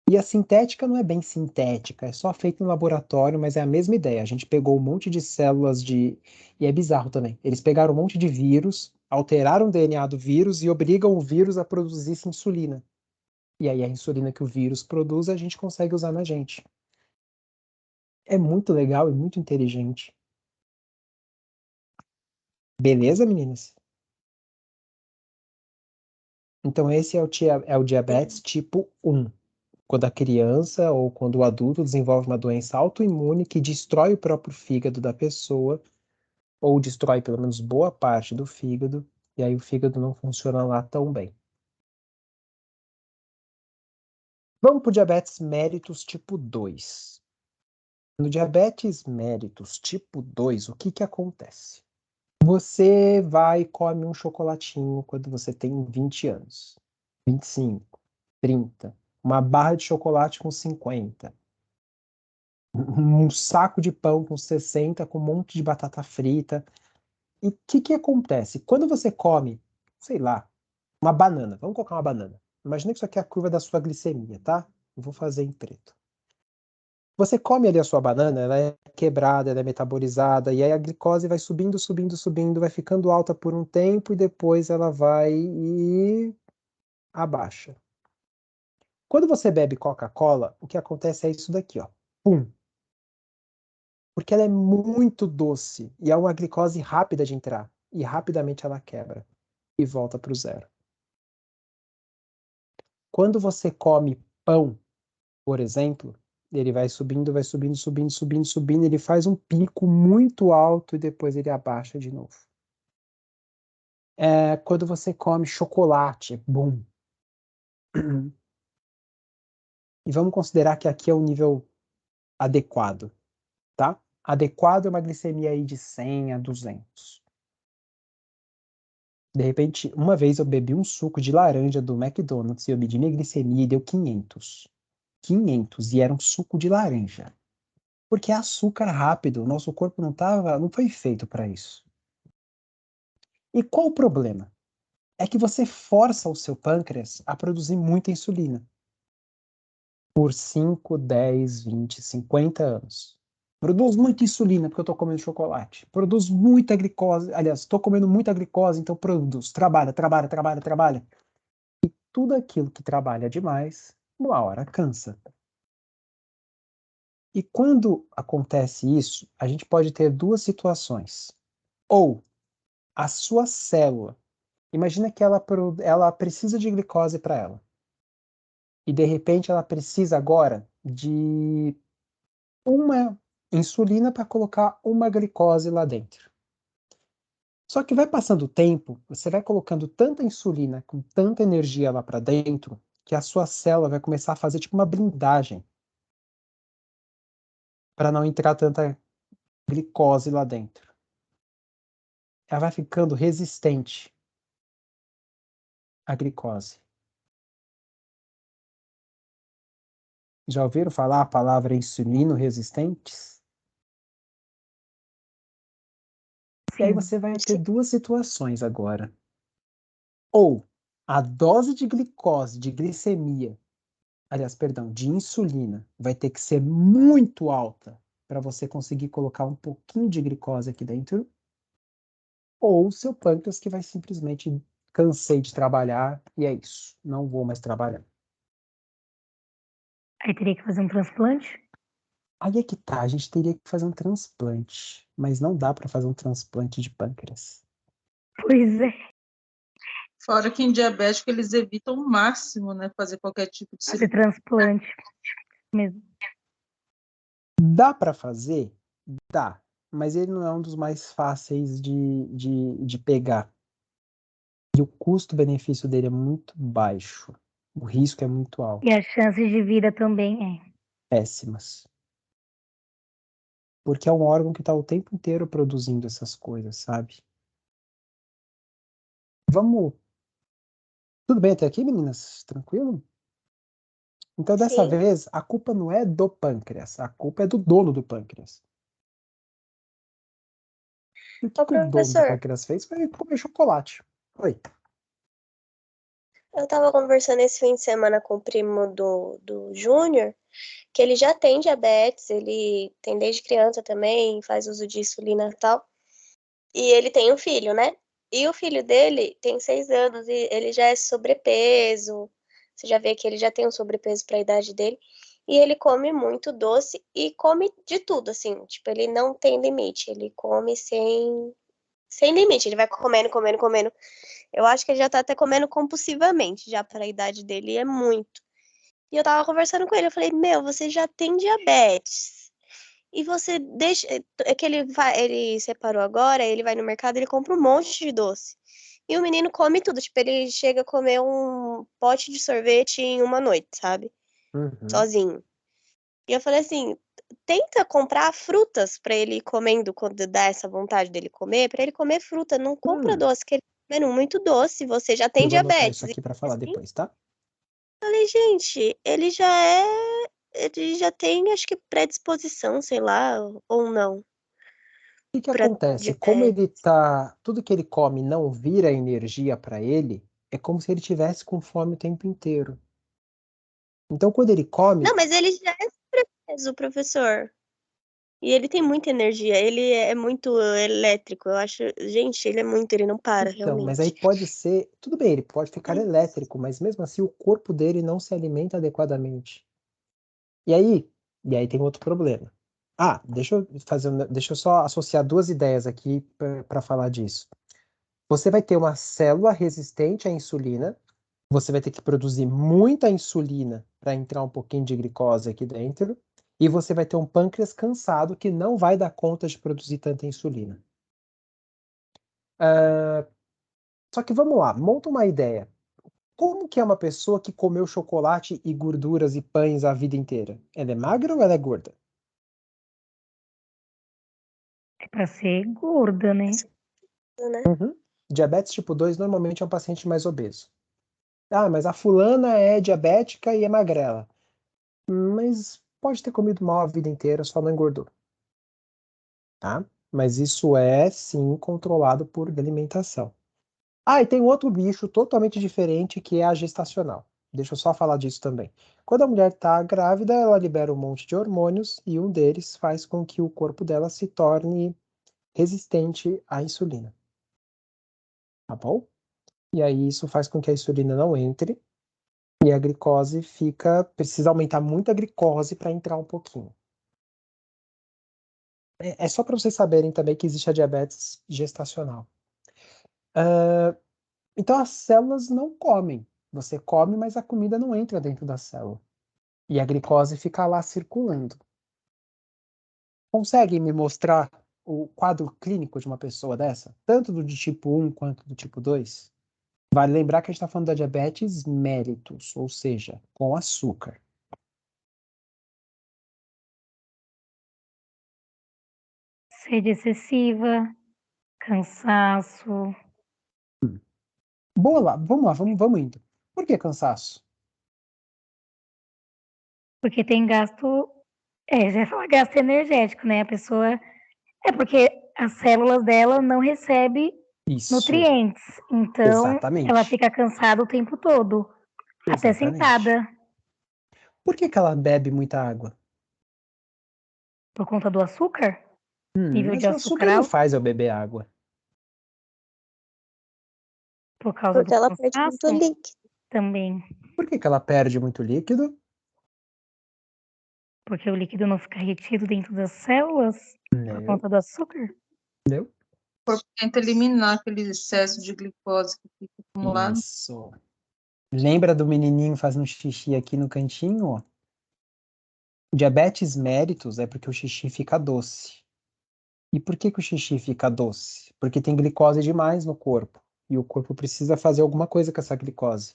E a sintética não é bem sintética, é só feita em laboratório, mas é a mesma ideia. A gente pegou um monte de células de. E é bizarro também. Eles pegaram um monte de vírus, alteraram o DNA do vírus e obrigam o vírus a produzir essa insulina. E aí a insulina que o vírus produz, a gente consegue usar na gente. É muito legal e muito inteligente. Beleza, meninas? Então esse é o diabetes tipo 1. Quando a criança ou quando o adulto desenvolve uma doença autoimune que destrói o próprio fígado da pessoa, ou destrói pelo menos boa parte do fígado, e aí o fígado não funciona lá tão bem. Vamos para o diabetes mellitus tipo 2. No diabetes mellitus tipo 2, o que que acontece? Você vai e come um chocolatinho quando você tem 20 anos, 25, 30, uma barra de chocolate com 50, um saco de pão com 60, com um monte de batata frita. E o que que acontece? Quando você come, sei lá, uma banana, vamos colocar uma banana. Imagina que isso aqui é a curva da sua glicemia, tá? Eu vou fazer em preto. Você come ali a sua banana, ela é quebrada, ela é metabolizada, e aí a glicose vai subindo, subindo, subindo, vai ficando alta por um tempo e depois ela vai e abaixa. Quando você bebe Coca-Cola, o que acontece é isso daqui, ó. Pum! Porque ela é muito doce e é uma glicose rápida de entrar. E rapidamente ela quebra e volta para o zero. Quando você come pão, por exemplo, ele vai subindo, vai subindo, subindo, subindo, subindo, ele faz um pico muito alto e depois ele abaixa de novo. Quando você come chocolate, bum. E vamos considerar que aqui é o nível adequado, tá? Adequado é uma glicemia aí de 100 a 200. De repente, uma vez eu bebi um suco de laranja do McDonald's e eu medi minha glicemia e deu 500. 500, e era um suco de laranja. Porque é açúcar rápido, o nosso corpo não foi feito para isso. E qual o problema? É que você força o seu pâncreas a produzir muita insulina. Por 5, 10, 20, 50 anos. Produz muita insulina porque eu estou comendo chocolate. Produz muita glicose. Aliás, estou comendo muita glicose, então produz. Trabalha, trabalha, trabalha, trabalha. Tudo aquilo que trabalha demais, uma hora cansa. E quando acontece isso, a gente pode ter duas situações. Ou a sua célula, imagina que ela precisa de glicose para ela. E de repente ela precisa agora de uma insulina para colocar uma glicose lá dentro. Só que vai passando o tempo, você vai colocando tanta insulina com tanta energia lá para dentro, que a sua célula vai começar a fazer tipo uma blindagem para não entrar tanta glicose lá dentro. Ela vai ficando resistente à glicose. Já ouviram falar a palavra insulino-resistentes? E aí você vai ter duas situações agora. Ou a dose de glicose, de glicemia, aliás, perdão, de insulina, vai ter que ser muito alta para você conseguir colocar um pouquinho de glicose aqui dentro. Ou seu pâncreas que vai simplesmente cansei de trabalhar e é isso, não vou mais trabalhar. Aí teria que fazer um transplante? Aí é que tá, a gente teria que fazer um transplante, mas não dá pra fazer um transplante de pâncreas. Pois é. Fora que em diabético eles evitam o máximo, né? Fazer qualquer tipo de Fazer cirurgia. transplante mesmo. Dá pra fazer? Dá, mas ele não é um dos mais fáceis de pegar. E o custo-benefício dele é muito baixo. O risco é muito E alto. as chances de vida também Péssimas. Porque é um órgão que está o tempo inteiro produzindo essas coisas, sabe? Vamos. Tudo bem até aqui, meninas? Tranquilo? Então, dessa Sim. vez, a culpa não é do pâncreas, a culpa é do dono do pâncreas. E o Ô, que o dono do professor, pâncreas fez foi comer chocolate. Oi. eu tava conversando esse fim de semana com o primo do Júnior, que ele já tem diabetes, ele tem desde criança também, faz uso de insulina e tal. E ele tem um filho, né? E o filho dele tem 6 anos e ele já é sobrepeso. Você já vê que ele já tem um sobrepeso para a idade dele. E ele come muito doce e come de tudo, assim. Tipo, ele não tem limite. Ele come sem limite. Ele vai comendo, comendo, comendo. Eu acho que ele já tá até comendo compulsivamente, já para a idade dele. E é muito. E eu tava conversando com ele. Eu falei, meu, você já tem diabetes. E você deixa. É que ele separou agora, ele vai no mercado, ele compra um monte de doce. E o menino come tudo. Tipo, ele chega a comer um pote de sorvete em uma noite, sabe? Uhum. Sozinho. E eu falei assim: tenta comprar frutas pra ele ir comendo quando dá essa vontade dele comer, pra ele comer fruta. Não compra Hum, doce, que ele tá comendo muito doce. Você já tem eu vou anotar isso diabetes. E aqui para falar assim, depois, tá? eu falei, gente, ele já é. Ele já tem, acho que, predisposição, sei lá, ou não, O que que pra acontece? Como diabetes. ele tá, tudo que ele come não vira energia para ele, é como se ele tivesse com fome o tempo inteiro. Então, quando ele Não, come, mas ele já é sobrepeso, professor. E ele tem muita energia. Ele é muito elétrico. Eu acho. Gente, ele é muito, ele não para, então, mas aí realmente. pode ser, tudo bem, ele pode ficar elétrico, mas mesmo assim o corpo dele não se alimenta adequadamente. E aí, e aí tem outro problema. Ah, deixa eu só associar duas ideias aqui para falar disso. Você vai ter uma célula resistente à insulina, você vai ter que produzir muita insulina para entrar um pouquinho de glicose aqui dentro, e você vai ter um pâncreas cansado que não vai dar conta de produzir tanta insulina. Só que vamos lá, monta uma ideia. Como que é uma pessoa que comeu chocolate e gorduras e pães a vida inteira? Ela é magra ou ela é gorda? É pra ser gorda, né? Né? Uhum. Diabetes tipo 2 normalmente é um paciente mais obeso. Ah, mas a fulana é diabética e é magrela. Mas pode ter comido mal a vida inteira, só não engordou, tá? Mas isso é sim controlado por alimentação. Ah, e tem outro bicho totalmente diferente que é a gestacional. Deixa eu só falar disso também. Quando a mulher está grávida, ela libera um monte de hormônios e um deles faz com que o corpo dela se torne resistente à insulina, tá bom? E aí isso faz com que a insulina não entre e a glicose precisa aumentar muito a glicose para entrar um pouquinho. É só para vocês saberem também que existe a diabetes gestacional. Então as células não comem. Você come, mas a comida não entra dentro da célula. E a glicose fica lá circulando. Consegue me mostrar o quadro clínico de uma pessoa dessa? Tanto do de tipo 1 quanto do tipo 2? Vale lembrar que a gente está falando da diabetes mellitus, ou seja, com açúcar. Sede excessiva, cansaço, Boa lá, vamos indo. Por que cansaço? porque tem gasto, já ia falar gasto energético, né? A pessoa, é porque as células dela não recebem Isso, nutrientes, então ela exatamente. fica cansada o tempo todo, até Exatamente. sentada, Por que que ela bebe muita água? por conta do açúcar, nível de Mas o açúcar açúcar não alto, faz eu beber água. por causa do Porque ela perde muito cansaço líquido. também. Por que que ela perde muito líquido? Porque o líquido não fica retido dentro das células por Não, conta do açúcar? não. O corpo tenta eliminar aquele excesso de glicose que fica acumulado. Isso. Lembra do menininho fazendo xixi aqui no cantinho, ó? Diabetes mellitus é porque o xixi fica doce. E por que que o xixi fica doce? Porque tem glicose demais no corpo. E o corpo precisa fazer alguma coisa com essa glicose.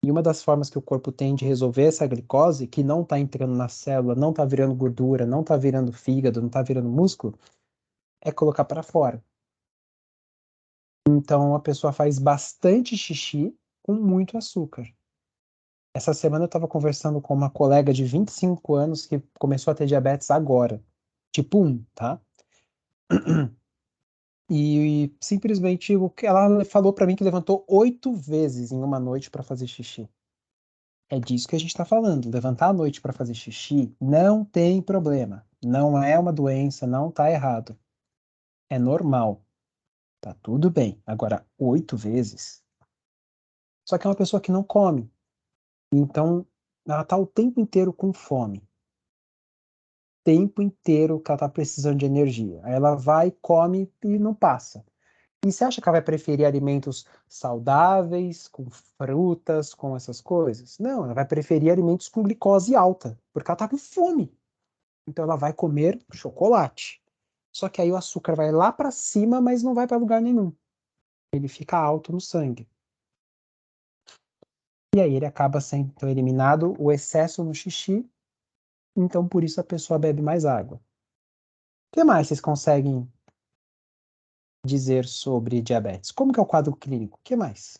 E uma das formas que o corpo tem de resolver essa glicose, que não está entrando na célula, não está virando gordura, não está virando fígado, não está virando músculo, é colocar para fora. Então a pessoa faz bastante xixi com muito açúcar. Essa semana eu estava conversando com uma colega de 25 anos que começou a ter diabetes agora. Tipo 1, tá? E simplesmente o que ela falou para mim que levantou 8 vezes em uma noite para fazer xixi. É disso que a gente está falando. Levantar à noite para fazer xixi não tem problema. Não é uma doença, não tá errado. É normal. Tá tudo bem. Agora, 8 vezes. Só que é uma pessoa que não come. Então, ela tá o tempo inteiro com fome. Tempo inteiro que ela tá precisando de energia. Aí ela vai, come e não passa. E você acha que ela vai preferir alimentos saudáveis, com frutas, com essas coisas? Não, ela vai preferir alimentos com glicose alta, porque ela tá com fome. Então ela vai comer chocolate. Só que aí o açúcar vai lá para cima, mas não vai para lugar nenhum. Ele fica alto no sangue. E aí ele acaba sendo então, eliminado o excesso no xixi. Então por isso a pessoa bebe mais água. O que mais vocês conseguem dizer sobre diabetes? Como que é o quadro clínico? O que mais?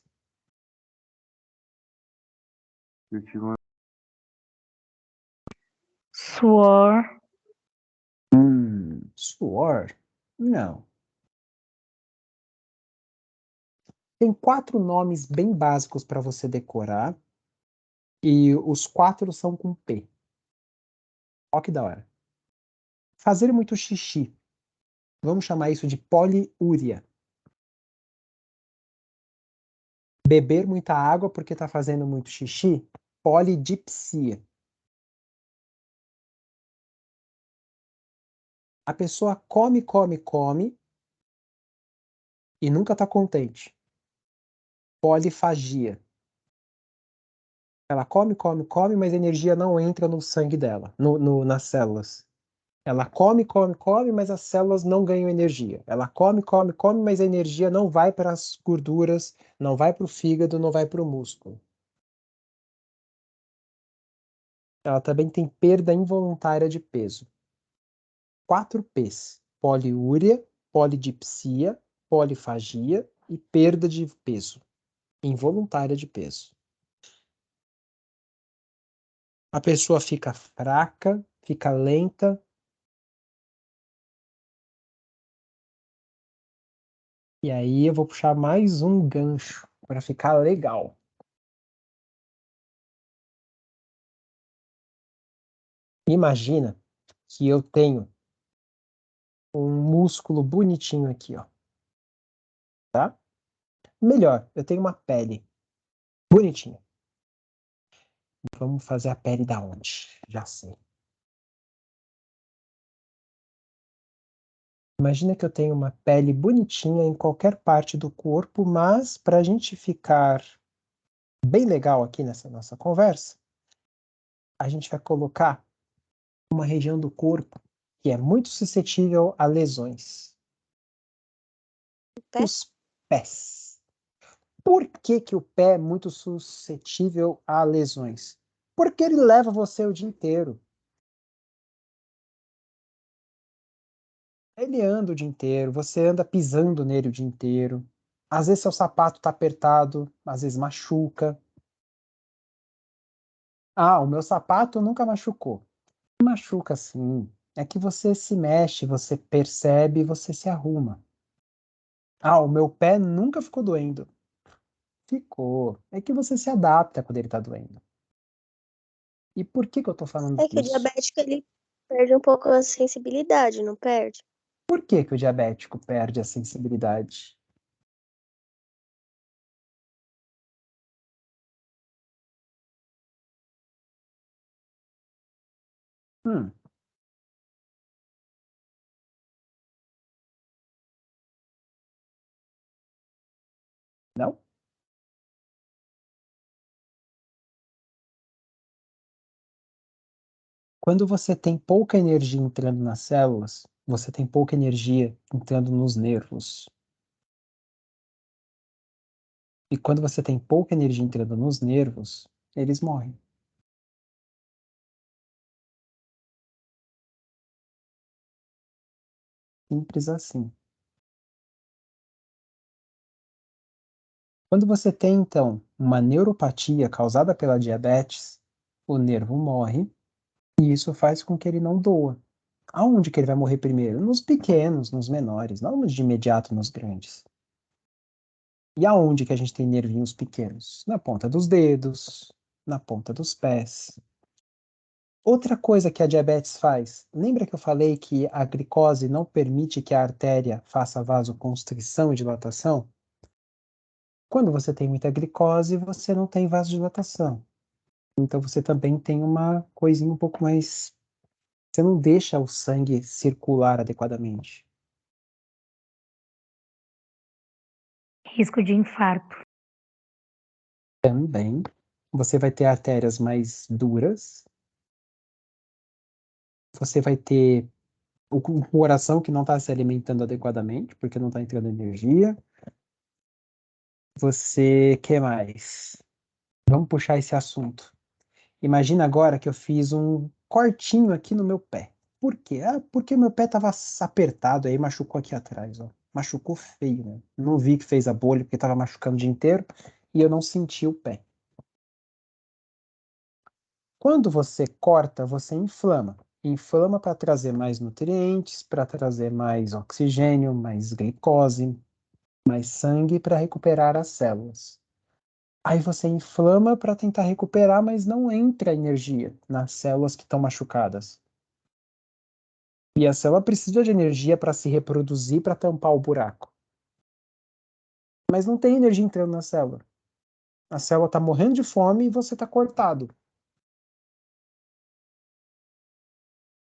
Eu tive uma... Suor, Suor? Não. Tem 4 nomes bem básicos para você decorar. E os 4 são com P. Ó que da hora. Fazer muito xixi. Vamos chamar isso de poliúria. Beber muita água porque está fazendo muito xixi. Polidipsia. A pessoa come, come, come e nunca está contente. Polifagia. Ela come, come, come, mas a energia não entra no sangue dela, nas células. Ela come, come, come, mas as células não ganham energia. Ela come, come, come, mas a energia não vai para as gorduras, não vai para o fígado, não vai para o músculo. Ela também tem perda involuntária de peso. 4 P's: poliúria, polidipsia, polifagia e perda de peso, involuntária de peso. A pessoa fica fraca, fica lenta. E aí eu vou puxar mais um gancho para ficar legal. Imagina que eu tenho um músculo bonitinho aqui, ó, tá? Melhor, eu tenho uma pele bonitinha. Vamos fazer a pele da onde? Já sei. Imagina que eu tenho uma pele bonitinha em qualquer parte do corpo, mas para a gente ficar bem legal aqui nessa nossa conversa, a gente vai colocar uma região do corpo que é muito suscetível a lesões. Pé? Os pés. Por que que o pé é muito suscetível a lesões? Porque ele leva você o dia inteiro. Ele anda o dia inteiro, você anda pisando nele o dia inteiro. Às vezes seu sapato está apertado, às vezes machuca. Ah, o meu sapato nunca machucou. Machuca sim. É que você se mexe, você percebe, você se arruma. Ah, o meu pé nunca ficou doendo. Ficou. É que você se adapta quando ele está doendo. E por que que eu estou falando É que o isso? diabético ele perde um pouco a sensibilidade, não perde? Por que que o diabético perde a sensibilidade? Hum. Não? Quando você tem pouca energia entrando nas células, você tem pouca energia entrando nos nervos. E quando você tem pouca energia entrando nos nervos, eles morrem. Simples assim. Quando você tem, então, uma neuropatia causada pela diabetes, o nervo morre e isso faz com que ele não doa. Aonde que ele vai morrer primeiro? Nos pequenos, nos menores, não de imediato nos grandes. E aonde que a gente tem nervinhos pequenos? Na ponta dos dedos, na ponta dos pés. Outra coisa que a diabetes faz, lembra que eu falei que a glicose não permite que a artéria faça vasoconstrição e dilatação? Quando você tem muita glicose, você não tem vasodilatação. Então você também tem uma coisinha um pouco mais. Você não deixa o sangue circular adequadamente. Risco de infarto. Também. Você vai ter artérias mais duras. Você vai ter o coração que não está se alimentando adequadamente, porque não está entrando energia. Você, que mais? Vamos puxar esse assunto. Imagina agora que eu fiz um cortinho aqui no meu pé. Por quê? Ah, porque meu pé estava apertado, aí machucou aqui atrás, ó. Machucou feio, né? Não vi que fez a bolha, porque estava machucando o dia inteiro, e eu não senti o pé. Quando você corta, você inflama. Inflama para trazer mais nutrientes, para trazer mais oxigênio, mais glicose, mais sangue para recuperar as células. Aí você inflama para tentar recuperar, mas não entra energia nas células que estão machucadas. E a célula precisa de energia para se reproduzir, para tampar o buraco. Mas não tem energia entrando na célula. A célula está morrendo de fome e você está cortado.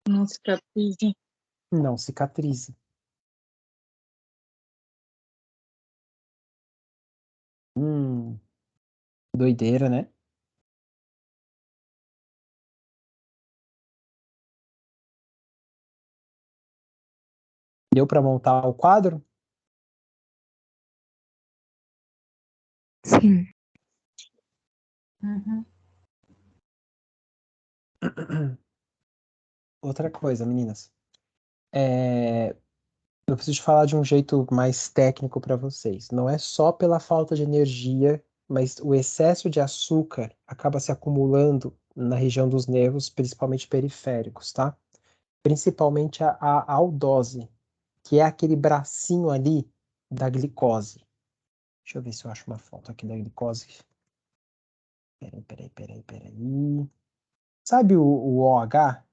Não cicatriza. Não cicatriza. Doideira, né? Deu para montar o quadro? Sim. Uhum. Outra coisa, meninas. Eu preciso falar de um jeito mais técnico para vocês. Não é só pela falta de energia, mas o excesso de açúcar acaba se acumulando na região dos nervos, principalmente periféricos, tá? Principalmente a aldose, que é aquele bracinho ali da glicose. Deixa eu ver se eu acho uma foto aqui da glicose. Peraí. Sabe o OH?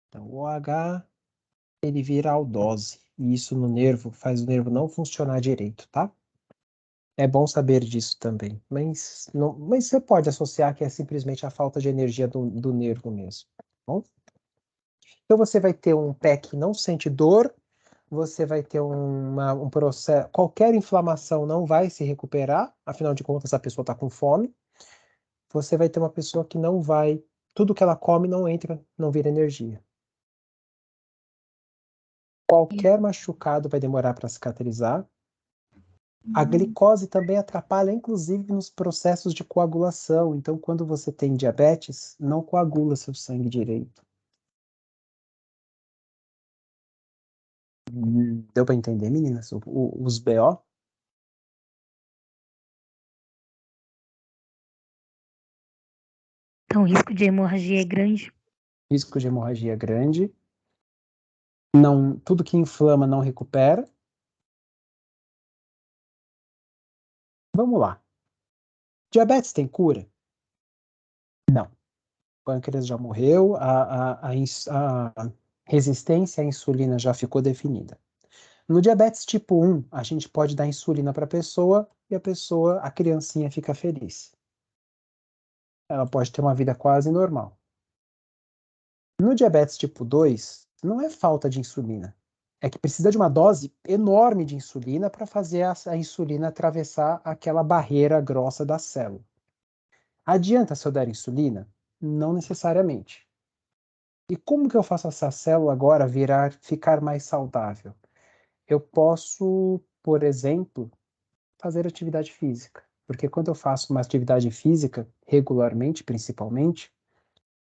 Então, o OH, ele vira aldose. E isso no nervo faz o nervo não funcionar direito, tá? É bom saber disso também. Mas, não, mas você pode associar que é simplesmente a falta de energia do nervo mesmo. Tá bom? Então você vai ter um pé que não sente dor, você vai ter um processo. Qualquer inflamação não vai se recuperar, afinal de contas a pessoa está com fome. Você vai ter uma pessoa que não vai. Tudo que ela come não entra, não vira energia. Qualquer machucado vai demorar para cicatrizar. A glicose também atrapalha, inclusive, nos processos de coagulação. Então, quando você tem diabetes, não coagula seu sangue direito. Deu para entender, meninas? Os BO? Então, o risco de hemorragia é grande. Risco de hemorragia grande. Não, tudo que inflama não recupera. Vamos lá. Diabetes tem cura? Não. O pâncreas já morreu, a resistência à insulina já ficou definida. No diabetes tipo 1, a gente pode dar insulina para a pessoa e a criancinha fica feliz. Ela pode ter uma vida quase normal. No diabetes tipo 2, não é falta de insulina. É que precisa de uma dose enorme de insulina para fazer a insulina atravessar aquela barreira grossa da célula. Adianta se eu der insulina? Não necessariamente. E como que eu faço essa célula agora ficar mais saudável? Eu posso, por exemplo, fazer atividade física. Porque quando eu faço uma atividade física, regularmente, principalmente,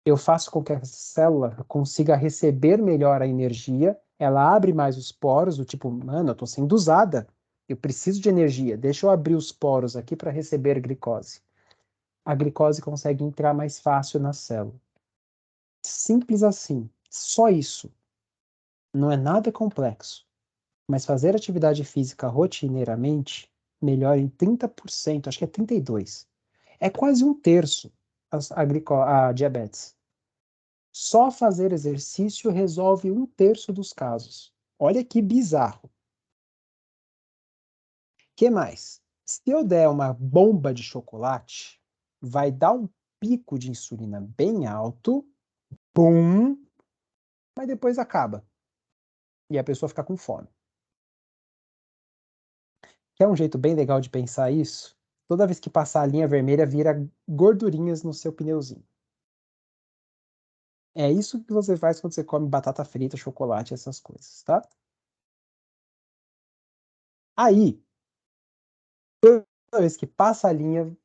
eu faço com que a célula consiga receber melhor a energia, ela abre mais os poros, do tipo, mano, eu tô sendo usada, eu preciso de energia, deixa eu abrir os poros aqui para receber glicose. A glicose consegue entrar mais fácil na célula. Simples assim, só isso. Não é nada complexo. Mas fazer atividade física rotineiramente melhora em 30%, acho que é 32%. É quase um terço a diabetes. Só fazer exercício resolve um terço dos casos. Olha que bizarro. Que mais? Se eu der uma bomba de chocolate, vai dar um pico de insulina bem alto, pum, mas depois acaba. E a pessoa fica com fome. Quer um jeito bem legal de pensar isso? Toda vez que passar a linha vermelha, vira gordurinhas no seu pneuzinho. É isso que você faz quando você come batata frita, chocolate, essas coisas, tá? Aí, toda vez que passa a linha,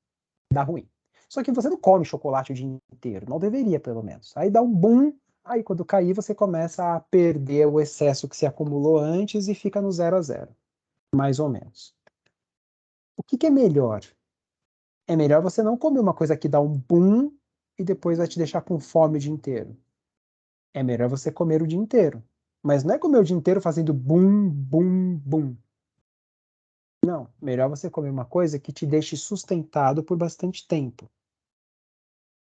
dá ruim. Só que você não come chocolate o dia inteiro, não deveria, pelo menos. Aí dá um boom, aí quando cair, você começa a perder o excesso que se acumulou antes e fica no 0 a 0, mais ou menos. O que é melhor? É melhor você não comer uma coisa que dá um boom e depois vai te deixar com fome o dia inteiro. É melhor você comer o dia inteiro. Mas não é comer o dia inteiro fazendo bum, bum, bum. Não, melhor você comer uma coisa que te deixe sustentado por bastante tempo.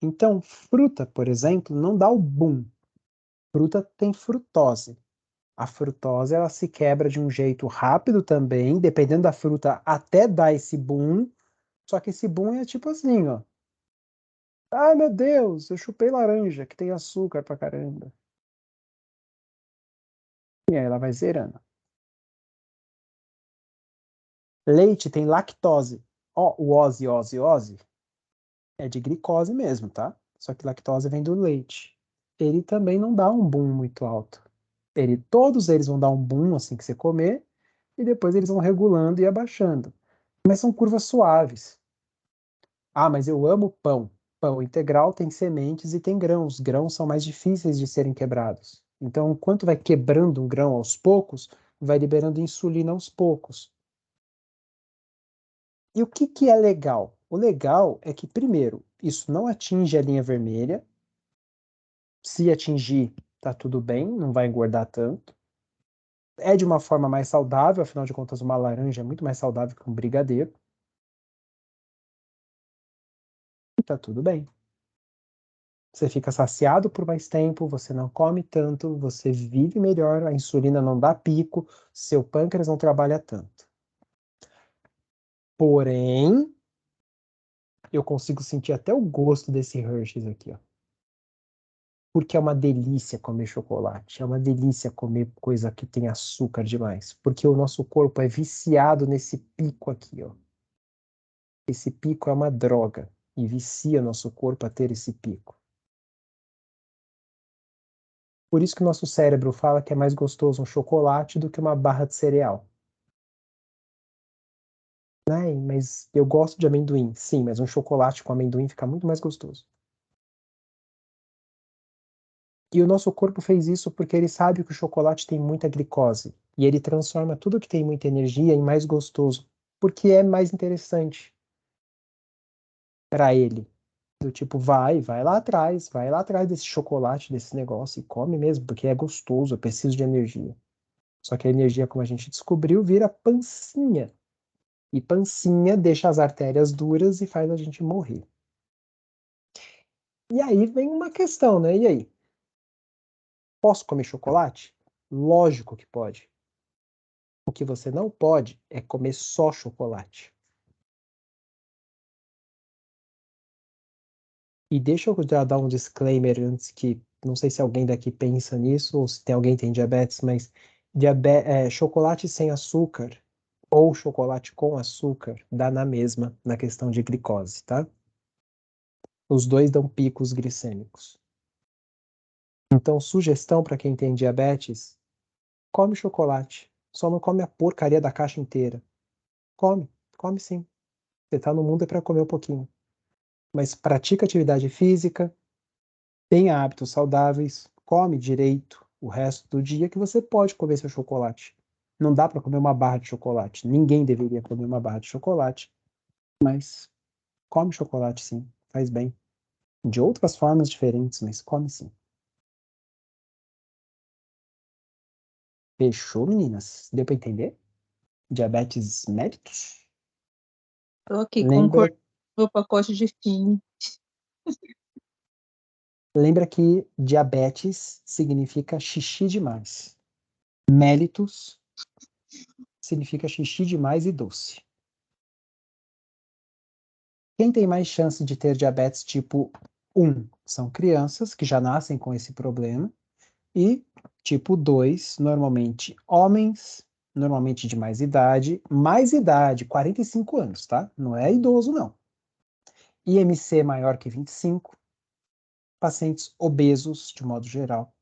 Então, fruta, por exemplo, não dá o boom. Fruta tem frutose. A frutose ela se quebra de um jeito rápido também, dependendo da fruta, até dar esse boom. Só que esse boom é tipo assim, ó. Ai, meu Deus, eu chupei laranja, que tem açúcar pra caramba. E aí ela vai zerando. Leite tem lactose. Ó, o ose é de glicose mesmo, tá? Só que lactose vem do leite. Ele também não dá um boom muito alto. Todos eles vão dar um boom assim que você comer, e depois eles vão regulando e abaixando. Mas são curvas suaves. Ah, mas eu amo pão. Pão integral tem sementes e tem grãos. Grãos são mais difíceis de serem quebrados. Então, enquanto vai quebrando um grão aos poucos, vai liberando insulina aos poucos. E o que é legal? O legal é que, primeiro, isso não atinge a linha vermelha. Se atingir, tá tudo bem, não vai engordar tanto. É de uma forma mais saudável, afinal de contas, uma laranja é muito mais saudável que um brigadeiro. E tá tudo bem. Você fica saciado por mais tempo, você não come tanto, você vive melhor, a insulina não dá pico, seu pâncreas não trabalha tanto. Porém, eu consigo sentir até o gosto desse Hershey's aqui, ó. Porque é uma delícia comer chocolate, é uma delícia comer coisa que tem açúcar demais, porque o nosso corpo é viciado nesse pico aqui, ó. Esse pico é uma droga e vicia nosso corpo a ter esse pico. Por isso que o nosso cérebro fala que é mais gostoso um chocolate do que uma barra de cereal. Ai, mas eu gosto de amendoim. Sim, mas um chocolate com amendoim fica muito mais gostoso. E o nosso corpo fez isso porque ele sabe que o chocolate tem muita glicose. E ele transforma tudo que tem muita energia em mais gostoso. Porque é mais interessante para ele. Do tipo, vai lá atrás desse chocolate, desse negócio, e come mesmo, porque é gostoso, eu preciso de energia. Só que a energia, como a gente descobriu, vira pancinha. E pancinha deixa as artérias duras e faz a gente morrer. E aí vem uma questão, né? E aí? Posso comer chocolate? Lógico que pode. O que você não pode é comer só chocolate. E deixa eu já dar um disclaimer antes que não sei se alguém daqui pensa nisso, ou se tem alguém que tem diabetes, mas chocolate sem açúcar ou chocolate com açúcar dá na mesma na questão de glicose, tá? Os dois dão picos glicêmicos. Então, sugestão para quem tem diabetes, come chocolate. Só não come a porcaria da caixa inteira. Come sim. Você tá no mundo é para comer um pouquinho. Mas pratica atividade física, tenha hábitos saudáveis, come direito o resto do dia que você pode comer seu chocolate. Não dá para comer uma barra de chocolate. Ninguém deveria comer uma barra de chocolate, mas come chocolate sim, faz bem. De outras formas diferentes, mas come sim. Fechou, meninas? Deu para entender? Diabetes mellitus? Tô aqui Lembra, concordando com o pacote de fim. lembra que diabetes significa xixi demais. Mellitus significa xixi demais e doce. Quem tem mais chance de ter diabetes tipo 1 são crianças que já nascem com esse problema. E tipo 2, normalmente homens, normalmente de mais idade, 45 anos, tá? Não é idoso, não. IMC maior que 25, pacientes obesos, de modo geral,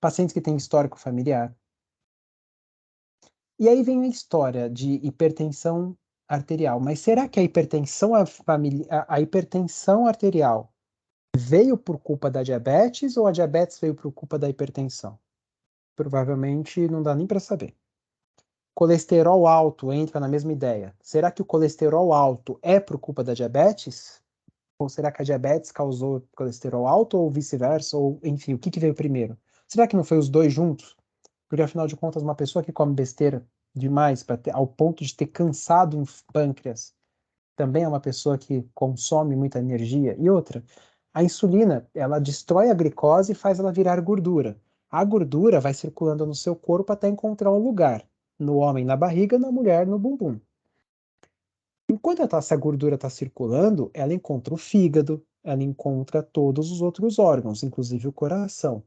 pacientes que têm histórico familiar. E aí vem a história de hipertensão arterial. Mas será que a hipertensão arterial veio por culpa da diabetes ou a diabetes veio por culpa da hipertensão? Provavelmente não dá nem para saber. Colesterol alto entra na mesma ideia. Será que o colesterol alto é por culpa da diabetes? Ou será que a diabetes causou colesterol alto ou vice-versa? Ou, enfim, o que veio primeiro? Será que não foi os dois juntos? Porque, afinal de contas, uma pessoa que come besteira demais ao ponto de ter cansado o pâncreas também é uma pessoa que consome muita energia. E outra, a insulina, ela destrói a glicose e faz ela virar gordura. A gordura vai circulando no seu corpo até encontrar um lugar. No homem, na barriga, na mulher, no bumbum. Enquanto essa gordura está circulando, ela encontra o fígado, ela encontra todos os outros órgãos, inclusive o coração.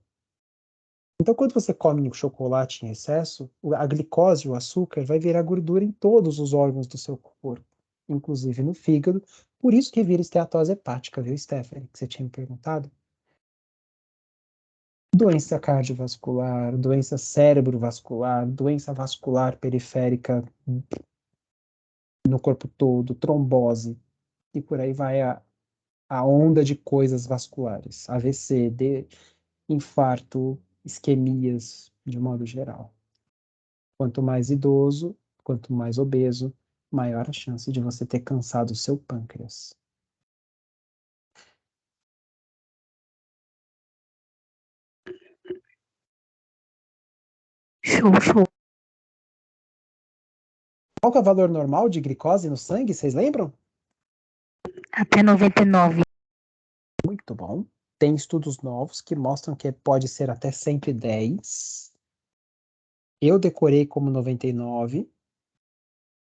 Então, quando você come chocolate em excesso, a glicose, o açúcar, vai virar gordura em todos os órgãos do seu corpo, inclusive no fígado. Por isso que vira esteatose hepática, viu, Stephanie, que você tinha me perguntado? Doença cardiovascular, doença cerebrovascular, doença vascular periférica no corpo todo, trombose, e por aí vai a onda de coisas vasculares, AVC, infarto, isquemias, de modo geral. Quanto mais idoso, quanto mais obeso, maior a chance de você ter cansado o seu pâncreas. Show. Qual que é o valor normal de glicose no sangue, vocês lembram? Até 99. Muito bom. Tem estudos novos que mostram que pode ser até 110. Eu decorei como 99,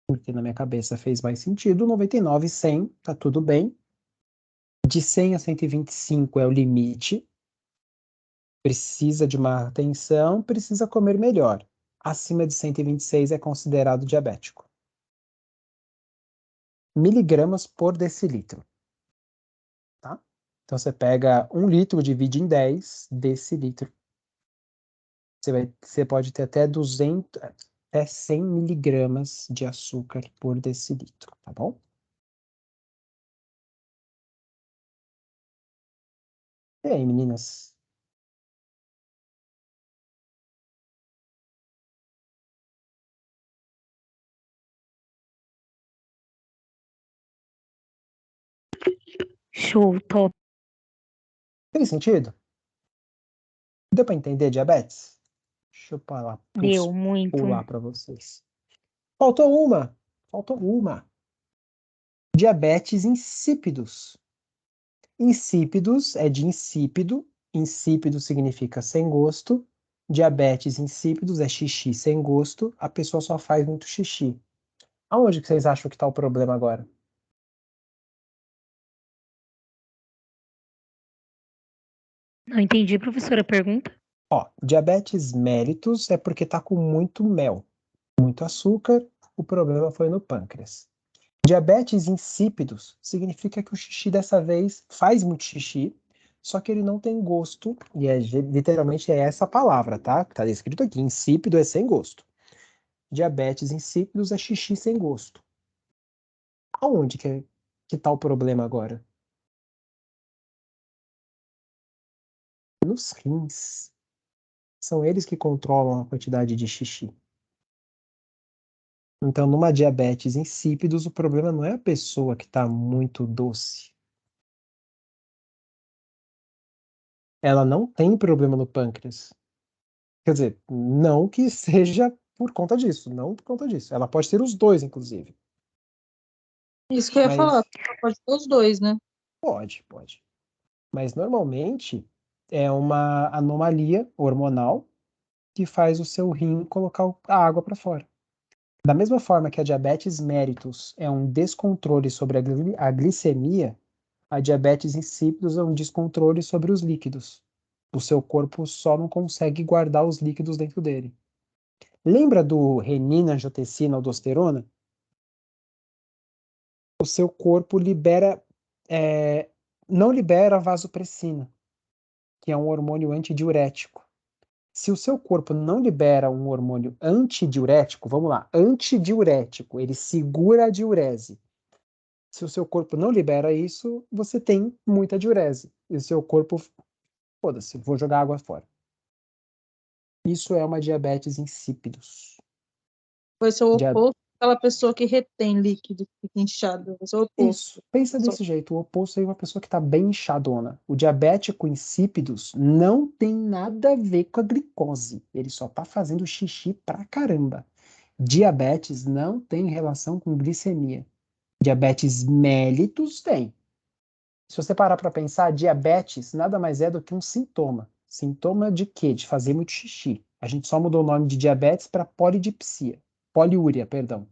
porque na minha cabeça fez mais sentido. 99, 100, tá tudo bem. De 100 a 125 é o limite. Precisa de uma atenção, precisa comer melhor. Acima de 126 é considerado diabético. Miligramas por decilitro. Tá? Então você pega 1 litro, divide em 10 decilitro. Você pode ter até 100 miligramas de açúcar por decilitro, tá bom? E aí, meninas? Show, top. Tem sentido? Deu para entender diabetes? Deixa eu Deu muito. pular para vocês. Faltou uma. Diabetes insípidos. Insípidos é de insípido. Insípido significa sem gosto. Diabetes insípidos é xixi sem gosto. A pessoa só faz muito xixi. Aonde que vocês acham que está o problema agora? Não entendi, professora, a pergunta. Ó, diabetes mellitus é porque tá com muito mel, muito açúcar, o problema foi no pâncreas. Diabetes insípidos significa que o xixi dessa vez faz muito xixi, só que ele não tem gosto, e literalmente é essa palavra, tá? Tá escrito aqui, insípido é sem gosto. Diabetes insípidos é xixi sem gosto. Aonde que tá o problema agora? Nos rins. São eles que controlam a quantidade de xixi. Então, numa diabetes insípidos, o problema não é a pessoa que está muito doce. Ela não tem problema no pâncreas. Quer dizer, não que seja por conta disso, não por conta disso. Ela pode ter os dois, inclusive. Isso que eu ia Mas falar. Pode ter os dois, né? pode. Mas normalmente é uma anomalia hormonal que faz o seu rim colocar a água para fora. Da mesma forma que a diabetes mellitus é um descontrole sobre a glicemia, a diabetes insípidos é um descontrole sobre os líquidos. O seu corpo só não consegue guardar os líquidos dentro dele. Lembra do renina, angiotensina, aldosterona? O seu corpo não libera vasopressina, que é um hormônio antidiurético. Se o seu corpo não libera um hormônio antidiurético, vamos lá, antidiurético, ele segura a diurese. Se o seu corpo não libera isso, você tem muita diurese. E o seu corpo, foda-se, vou jogar água fora. Isso é uma diabetes insípidos. Vai ser o Dia- oposto daquela pessoa que retém líquido, que fica inchada. Vai ser o oposto. Isso, pensa desse jeito, o oposto é uma pessoa que está bem inchadona. O diabético insípidos não tem nada a ver com a glicose, ele só está fazendo xixi pra caramba. Diabetes não tem relação com glicemia. Diabetes mellitus tem. Se você parar para pensar, diabetes nada mais é do que um sintoma. Sintoma de quê? De fazer muito xixi. A gente só mudou o nome de diabetes para polidipsia. Poliúria, perdão.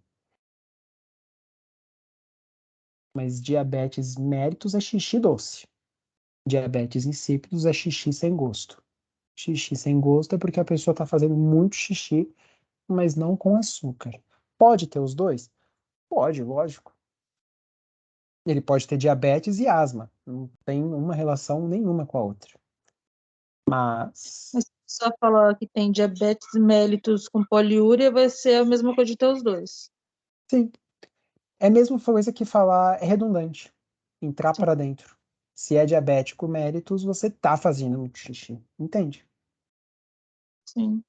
Mas diabetes mellitus é xixi doce. Diabetes insípidos é xixi sem gosto. Xixi sem gosto é porque a pessoa está fazendo muito xixi, mas não com açúcar. Pode ter os dois? Pode, lógico. Ele pode ter diabetes e asma. Não tem uma relação nenhuma com a outra. Mas, Mas se só falar que tem diabetes mellitus com poliúria, vai ser a mesma coisa de ter os dois. sim, é a mesma coisa que falar é redundante. Entrar Sim. para dentro. Se é diabético mellitus, você tá fazendo muito xixi. Entende? Sim.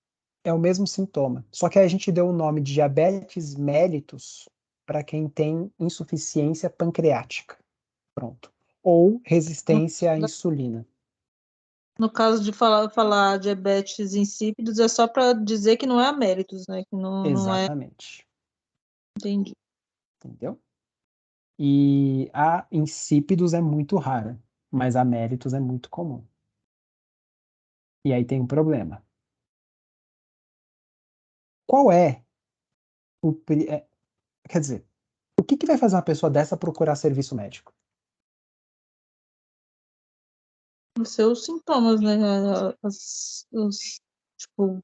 É o mesmo sintoma. Só que aí a gente deu o nome de diabetes mellitus para quem tem insuficiência pancreática. Pronto. Ou resistência à insulina. No caso de falar diabetes insípidos, é só para dizer que não é a mellitus, né? Que não é. Exatamente. Entendi. Entendeu? E a insípidos é muito rara, mas a mellitus é muito comum. E aí tem um problema. Qual é quer dizer, o que vai fazer uma pessoa dessa procurar serviço médico? Os seus sintomas, né? Tipo,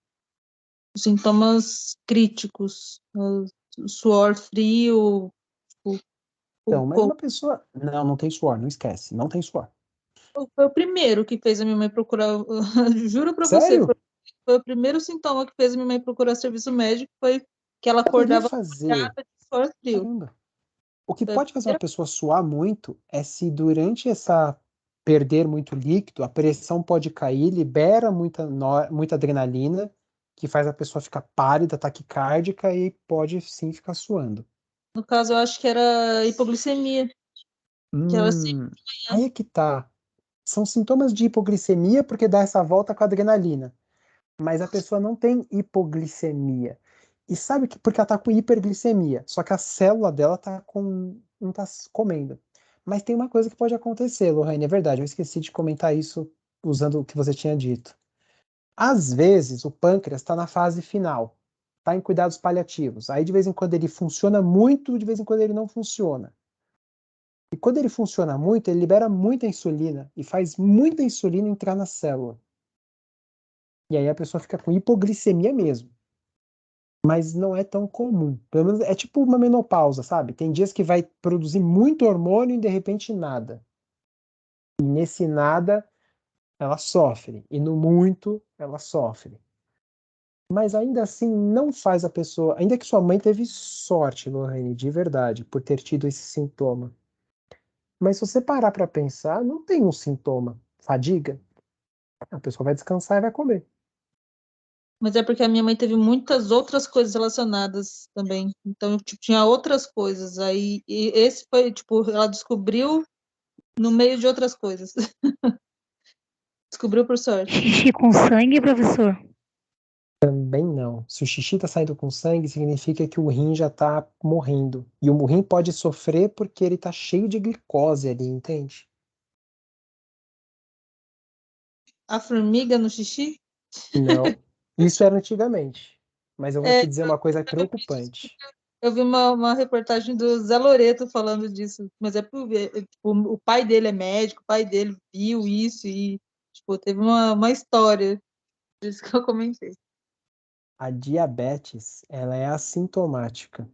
os sintomas críticos. O suor frio, tipo, Então, mas uma pessoa. Não, não tem suor, não esquece, não tem suor. foi o primeiro que fez a minha mãe procurar. Juro pra você, Sério? foi o primeiro sintoma que fez a minha mãe procurar serviço médico, foi que ela Poderia acordava fazer. molhada de suor frio. Caramba. O que Foi a pode fazer uma primeira. pessoa suar muito é se durante essa perder muito líquido, a pressão pode cair, libera muita adrenalina, que faz a pessoa ficar pálida, taquicárdica e pode sim ficar suando. No caso, eu acho que era hipoglicemia. Que ela se. Aí é que tá. São sintomas de hipoglicemia porque dá essa volta com a adrenalina. Mas a pessoa não tem hipoglicemia. E sabe que porque ela tá com hiperglicemia, só que a célula dela não tá comendo. Mas tem uma coisa que pode acontecer, Lohane, é verdade, eu esqueci de comentar isso usando o que você tinha dito. Às vezes o pâncreas está na fase final, está em cuidados paliativos. Aí de vez em quando ele funciona muito, de vez em quando ele não funciona. E quando ele funciona muito, ele libera muita insulina e faz muita insulina entrar na célula. E aí a pessoa fica com hipoglicemia mesmo. Mas não é tão comum. Pelo menos é tipo uma menopausa, sabe? Tem dias que vai produzir muito hormônio e de repente nada. E nesse nada, ela sofre. E no muito, ela sofre. Mas ainda assim, não faz a pessoa. Ainda que sua mãe teve sorte, Lorraine, de verdade, por ter tido esse sintoma. Mas se você parar para pensar, não tem um sintoma. Fadiga. A pessoa vai descansar e vai comer. Mas é porque a minha mãe teve muitas outras coisas relacionadas também. Então, tipo, tinha outras coisas. Aí, e esse foi, tipo, ela descobriu no meio de outras coisas. Descobriu por sorte. Xixi com sangue, professor? Também não. Se o xixi está saindo com sangue, significa que o rim já está morrendo. E o rim pode sofrer porque ele está cheio de glicose ali, entende? A formiga no xixi? Não. Isso era antigamente. Mas eu vou É, te dizer uma coisa preocupante. eu vi uma reportagem do Zé Loreto falando disso, mas tipo, o pai dele é médico, o pai dele viu isso e tipo, teve uma história disso que eu comentei. A diabetes, ela é assintomática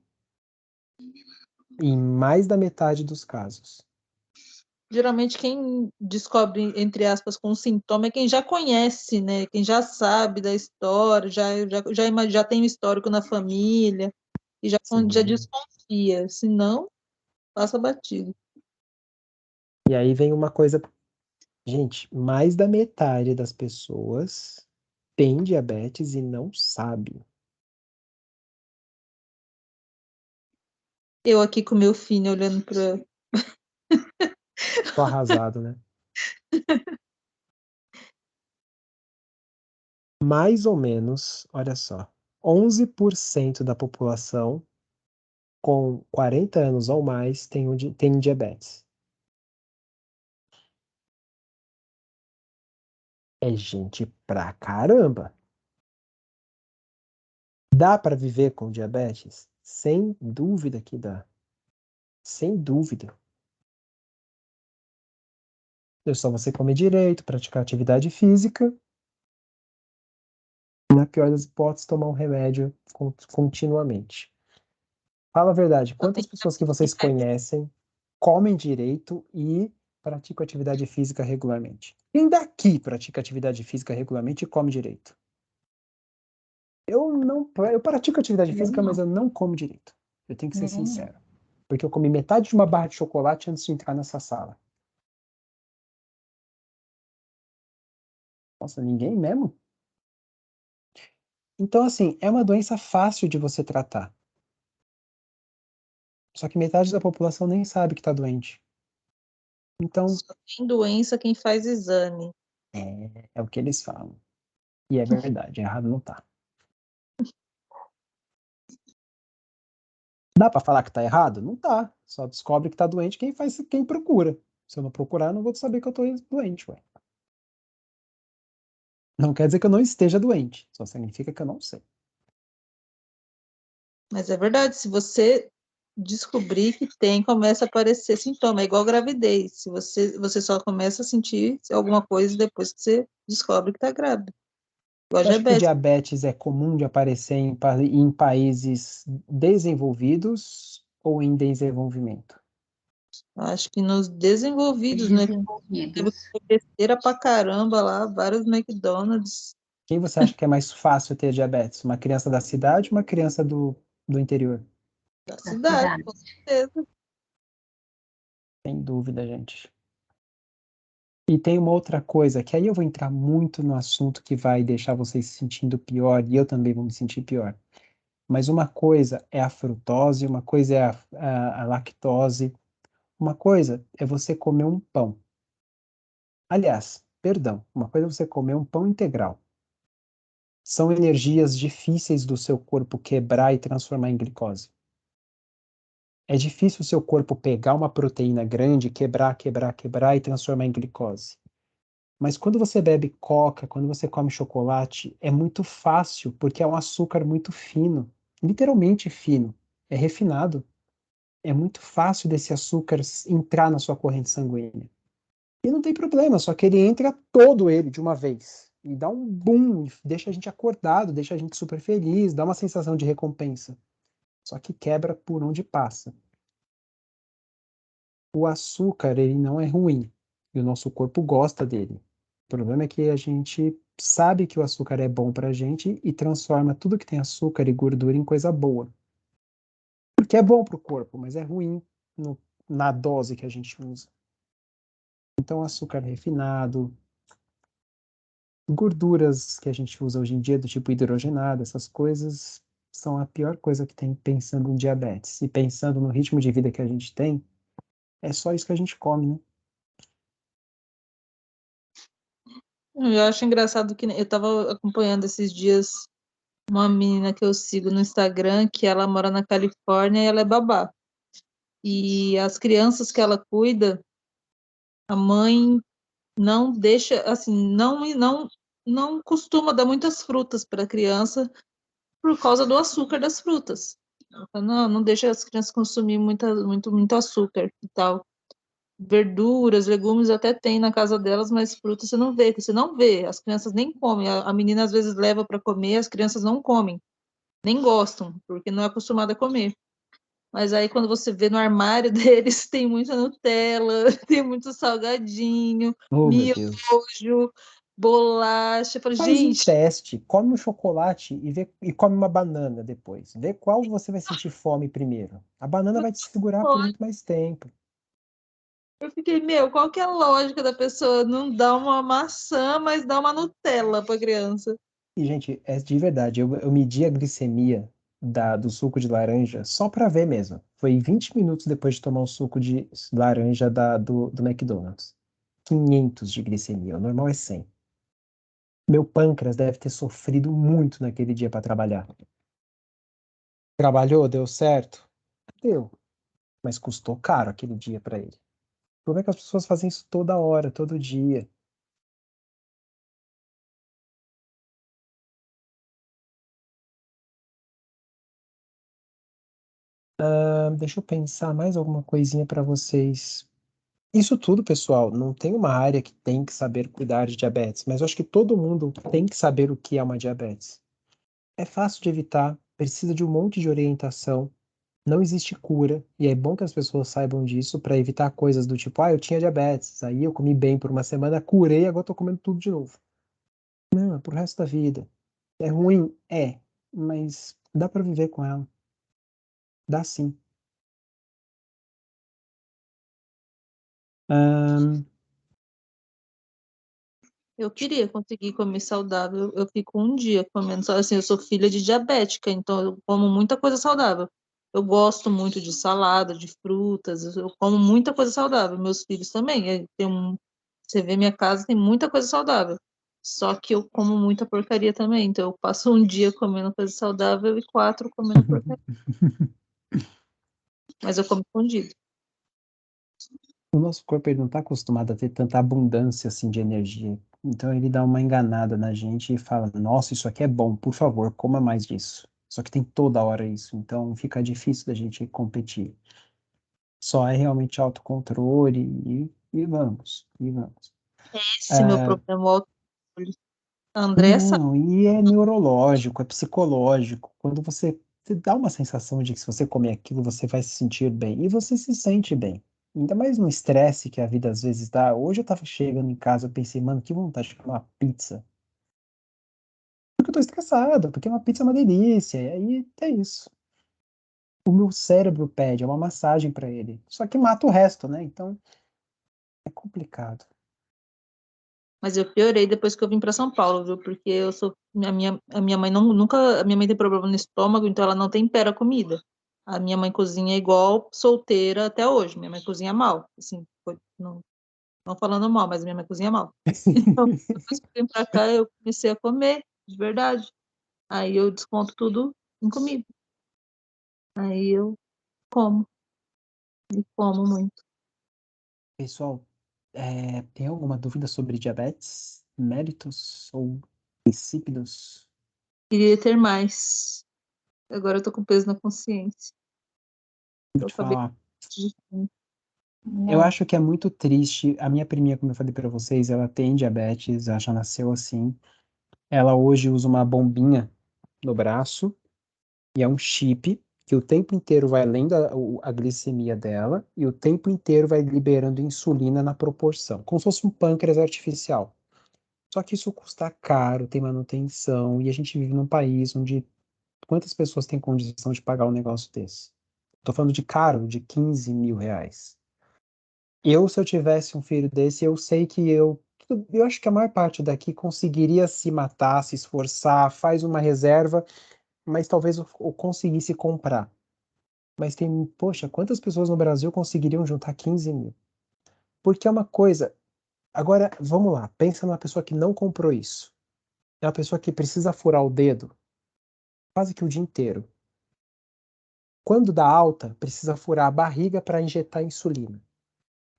em mais da metade dos casos. Geralmente quem descobre, entre aspas, com sintoma é quem já conhece, né? Quem já sabe da história, já tem um histórico na família e já Sim. desconfia, senão passa batido. E aí vem uma coisa, gente, mais da metade das pessoas tem diabetes e não sabe. Eu aqui com meu filho olhando para Tô arrasado, né? Mais ou menos, olha só, 11% da população com 40 anos ou mais tem diabetes. É gente pra caramba. Dá para viver com diabetes? Sem dúvida que dá. Sem dúvida. É só você comer direito, praticar atividade física. Na pior das hipóteses, tomar um remédio continuamente. Fala a verdade, só tem quantas pessoas que vocês conhecem comem direito e praticam atividade física regularmente? Quem daqui pratica atividade física regularmente e come direito? Eu não, eu pratico atividade física, mas eu não como direito. Eu tenho que ser sincero. Porque eu comi metade de uma barra de chocolate antes de entrar nessa sala. Nossa, ninguém mesmo? Então, assim, é uma doença fácil de você tratar. Só que metade da população nem sabe que está doente. Então, só tem doença quem faz exame. é o que eles falam. E é verdade, errado não tá. Dá para falar que tá errado? Não tá. Só descobre que tá doente quem procura. Se eu não procurar, eu não vou saber que eu tô doente, ué. Não quer dizer que eu não esteja doente, só significa que eu não sei. Mas é verdade, se você descobrir que tem, começa a aparecer sintoma, é igual gravidez. Se você só começa a sentir alguma coisa depois que você descobre que está grávida. Igual Você acha que o diabetes. diabetes é comum de aparecer em países desenvolvidos ou em desenvolvimento? Acho que nos desenvolvidos, né? Teve Desenvolvidos. besteira pra caramba lá, vários McDonald's Quem você acha que é mais fácil ter diabetes? Uma criança da cidade ou uma criança do interior? da Da cidade, cidade. com certeza. Sem dúvida, gente. E tem uma outra coisa, que aí eu vou entrar muito no assunto que vai deixar vocês se sentindo pior e eu também vou me sentir pior. Mas uma coisa é a frutose, uma coisa é a lactose, uma coisa é você comer um pão. Aliás, perdão, uma coisa é você comer um pão integral. São energias difíceis do seu corpo quebrar e transformar em glicose. É difícil o seu corpo pegar uma proteína grande, quebrar e transformar em glicose. Mas quando você bebe coca, quando você come chocolate, é muito fácil, porque é um açúcar muito fino, literalmente fino, é refinado. é muito fácil desse açúcar entrar na sua corrente sanguínea. E não tem problema, só que ele entra todo ele de uma vez. E dá um boom, e deixa a gente acordado, deixa a gente super feliz, dá uma sensação de recompensa. Só que quebra por onde passa. O açúcar, ele não é ruim. E o nosso corpo gosta dele. O problema é que a gente sabe que o açúcar é bom pra gente e transforma tudo que tem açúcar e gordura em coisa boa. Porque é bom pro corpo, mas é ruim na dose que a gente usa. Então, açúcar refinado, gorduras que a gente usa hoje em dia, do tipo hidrogenado, essas coisas são a pior coisa que tem pensando em diabetes. E pensando no ritmo de vida que a gente tem, é só isso que a gente come, né? Eu acho engraçado que eu estava acompanhando esses dias uma menina que eu sigo no Instagram, que ela mora na Califórnia e ela é babá. E as crianças que ela cuida, a mãe não deixa, assim, não costuma dar muitas frutas para a criança por causa do açúcar das frutas. Ela fala, não deixa as crianças consumir muito açúcar e tal. Verduras, legumes até tem na casa delas, mas frutas você não vê, as crianças nem comem. A menina às vezes leva para comer, as crianças não comem, nem gostam, porque não é acostumada a comer. Mas aí quando você vê no armário deles, tem muita Nutella, tem muito salgadinho, Oh, meu Deus. miojo, bolacha. Eu falo, Faz um gente, teste, come um chocolate e come uma banana depois. Vê qual você vai sentir fome primeiro. A banana vai te segurar por muito mais tempo. eu fiquei, qual que é a lógica da pessoa não dar uma maçã, mas dar uma Nutella para criança? E, gente, é de verdade, eu medi a glicemia do suco de laranja só pra ver mesmo. Foi 20 minutos depois de tomar o suco de laranja do McDonald's. 500 de glicemia, o normal é 100. Meu pâncreas deve ter sofrido muito naquele dia para trabalhar. Trabalhou, deu certo? Deu, mas custou caro aquele dia para ele. Como é que as pessoas fazem isso toda hora, todo dia? Deixa eu pensar mais alguma coisinha para vocês. Isso tudo, pessoal, não tem uma área que tem que saber cuidar de diabetes, mas eu acho que todo mundo tem que saber o que é uma diabetes. É fácil de evitar, precisa de um monte de orientação, não existe cura, e é bom que as pessoas saibam disso para evitar coisas do tipo, eu tinha diabetes, aí eu comi bem por uma semana, curei, agora tô comendo tudo de novo. Não, é pro resto da vida. É ruim? É, mas dá para viver com ela. Dá sim. Ahn, Eu queria conseguir comer saudável. Eu fico um dia comendo, assim, eu sou filha de diabética, então eu como muita coisa saudável. Eu gosto muito de salada, de frutas, eu como muita coisa saudável. Meus filhos também. Você vê minha casa, tem muita coisa saudável. Só que eu como muita porcaria também. Então eu passo um dia comendo coisa saudável e 4 comendo porcaria. Mas eu como escondido. o nosso corpo ele não está acostumado a ter tanta abundância assim de energia. Então ele dá uma enganada na gente e fala: Nossa, isso aqui é bom, por favor, coma mais disso. Só que tem toda hora isso, então fica difícil da gente competir. Só é realmente autocontrole e vamos, e vamos. Esse meu Ah, problema, o autocontrole. A André sabe. não, e é neurológico, é psicológico. Quando você dá uma sensação de que se você comer aquilo, você vai se sentir bem. E você se sente bem. Ainda mais no estresse que a vida às vezes dá. Hoje eu tava chegando em casa, eu pensei, mano, que vontade de comer uma pizza. Porque eu tô estressado, porque uma pizza é uma delícia. E aí é isso. O meu cérebro pede, é uma massagem pra ele. Só que mata o resto, né? Então é complicado. Mas eu piorei depois que eu vim para São Paulo, viu? Porque a minha mãe nunca, a minha mãe tem problema no estômago, então ela não tempera a comida. A minha mãe cozinha igual solteira até hoje. Minha mãe cozinha mal, assim, não falando mal, mas minha mãe cozinha mal. Então, depois que eu vim para cá, eu comecei a comer, de verdade. Aí eu desconto tudo em comida. Aí eu como, e como muito. Pessoal, tem alguma dúvida sobre diabetes, méritos ou insípidos? Queria ter mais. Agora eu tô com peso na consciência. Vou Eu te acabei falar. de... Eu acho que é muito triste. A minha priminha, como eu falei pra vocês, ela tem diabetes, ela já nasceu assim. Ela hoje usa uma bombinha no braço e é um chip que o tempo inteiro vai lendo a glicemia dela e o tempo inteiro vai liberando insulina na proporção, como se fosse um pâncreas artificial. Só que isso custa caro, tem manutenção, e a gente vive num país onde quantas pessoas têm condição de pagar um negócio desse? Tô falando de caro, de 15 mil reais. Se eu tivesse um filho desse, eu sei que eu acho que a maior parte daqui conseguiria se matar, se esforçar, faz uma reserva, mas talvez eu conseguisse comprar. Mas tem, poxa, quantas pessoas no Brasil conseguiriam juntar 15 mil? Porque é uma coisa. Agora, vamos lá, pensa numa pessoa que não comprou isso. É uma pessoa que precisa furar o dedo quase que o dia inteiro. Quando dá alta, precisa furar a barriga para injetar insulina.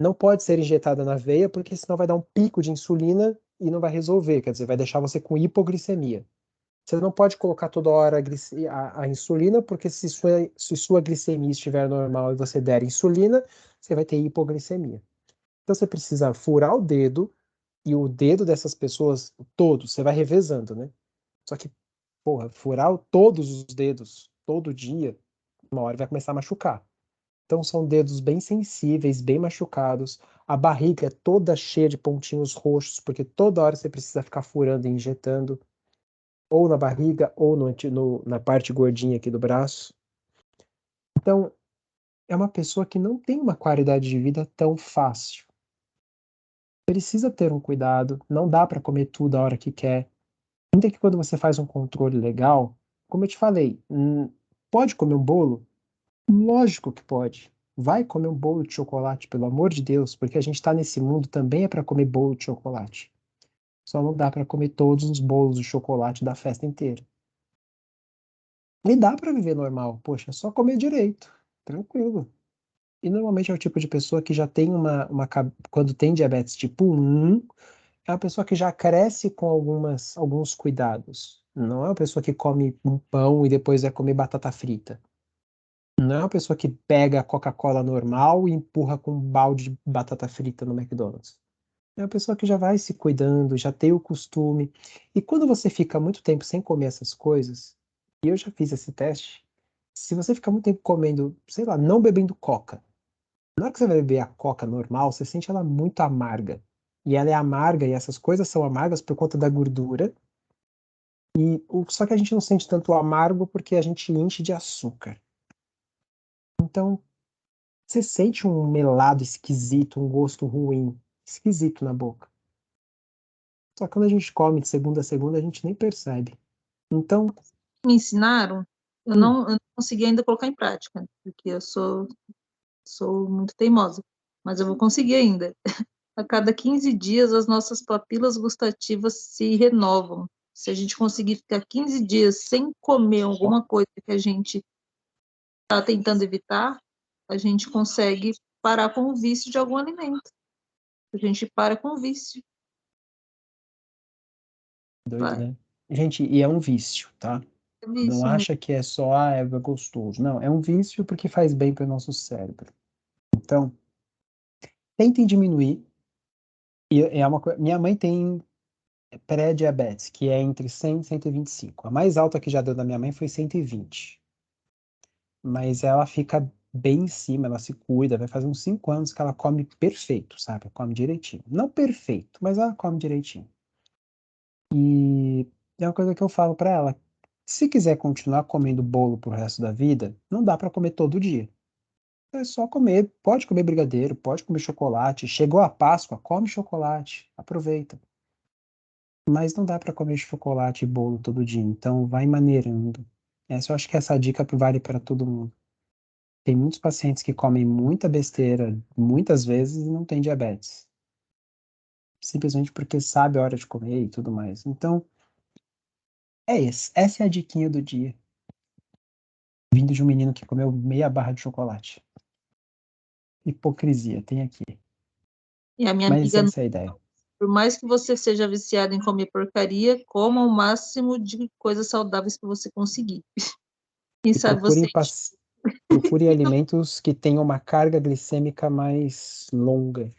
Não pode ser injetada na veia, porque senão vai dar um pico de insulina e não vai resolver, quer dizer, vai deixar você com hipoglicemia. Você não pode colocar toda hora a insulina, porque se sua glicemia estiver normal e você der insulina, você vai ter hipoglicemia. Então você precisa furar o dedo, e o dedo dessas pessoas, todos, você vai revezando, né? Só que, porra, furar todos os dedos, todo dia, uma hora vai começar a machucar. Então são dedos bem sensíveis, bem machucados. A barriga é toda cheia de pontinhos roxos, porque toda hora você precisa ficar furando e injetando, ou na barriga, ou na parte gordinha aqui do braço. Então, é uma pessoa que não tem uma qualidade de vida tão fácil. Precisa ter um cuidado, não dá para comer tudo a hora que quer. Ainda que quando você faz um controle legal, como eu te falei, pode comer um bolo? Lógico que pode. Vai comer um bolo de chocolate, pelo amor de Deus, porque a gente está nesse mundo também é para comer bolo de chocolate. Só não dá para comer todos os bolos de chocolate da festa inteira. E dá para viver normal, poxa, é só comer direito, tranquilo. E normalmente é o tipo de pessoa que já tem quando tem diabetes tipo 1, é uma pessoa que já cresce com alguns cuidados. Não é uma pessoa que come um pão e depois vai comer batata frita. Não é uma pessoa que pega a Coca-Cola normal e empurra com um balde de batata frita no McDonald's. É uma pessoa que já vai se cuidando, já tem o costume. E quando você fica muito tempo sem comer essas coisas, e eu já fiz esse teste, se você fica muito tempo comendo, sei lá, não bebendo Coca, na hora que você vai beber a Coca normal, você sente ela muito amarga. E ela é amarga, e essas coisas são amargas por conta da gordura. Só que a gente não sente tanto o amargo porque a gente enche de açúcar. Então, você sente um melado esquisito, um gosto ruim, esquisito na boca. Só que quando a gente come de segunda a segunda, a gente nem percebe. Então, Me ensinaram, eu Hum. não consegui ainda colocar em prática, porque eu sou muito teimosa, mas eu vou conseguir ainda. A cada 15 dias, as nossas papilas gustativas se renovam. Se a gente conseguir ficar 15 dias sem comer alguma coisa que a gente está tentando evitar, a gente consegue parar com o vício de algum alimento. A gente para com o vício. doido, Vai. né? Gente, e é um vício, tá? É Não vício mesmo. acha que é só, é gostoso. Não, é um vício porque faz bem para o nosso cérebro. Então, tentem diminuir. Minha mãe tem pré-diabetes, que é entre 100 e 125. A mais alta que já deu da minha mãe foi 120. Mas ela fica bem em cima, ela se cuida, vai fazer uns 5 anos que ela come perfeito, sabe? Come direitinho. Não perfeito, mas ela come direitinho. E é uma coisa que eu falo pra ela. Se quiser continuar comendo bolo pro resto da vida, não dá pra comer todo dia. É só comer, pode comer brigadeiro, pode comer chocolate. Chegou a Páscoa, come chocolate, aproveita. Mas não dá pra comer chocolate e bolo todo dia, então vai maneirando. Eu acho que essa dica vale para todo mundo. Tem muitos pacientes que comem muita besteira muitas vezes e não têm diabetes. Simplesmente porque sabe a hora de comer e tudo mais. Então, essa é a diquinha do dia. Vindo de um menino que comeu meia barra de chocolate. Hipocrisia, tem aqui. E a minha Mas amiga, essa é a ideia. por mais que você seja viciado em comer porcaria, coma o máximo de coisas saudáveis que você conseguir. Quem E sabe você Procure alimentos que tenham uma carga glicêmica mais longa,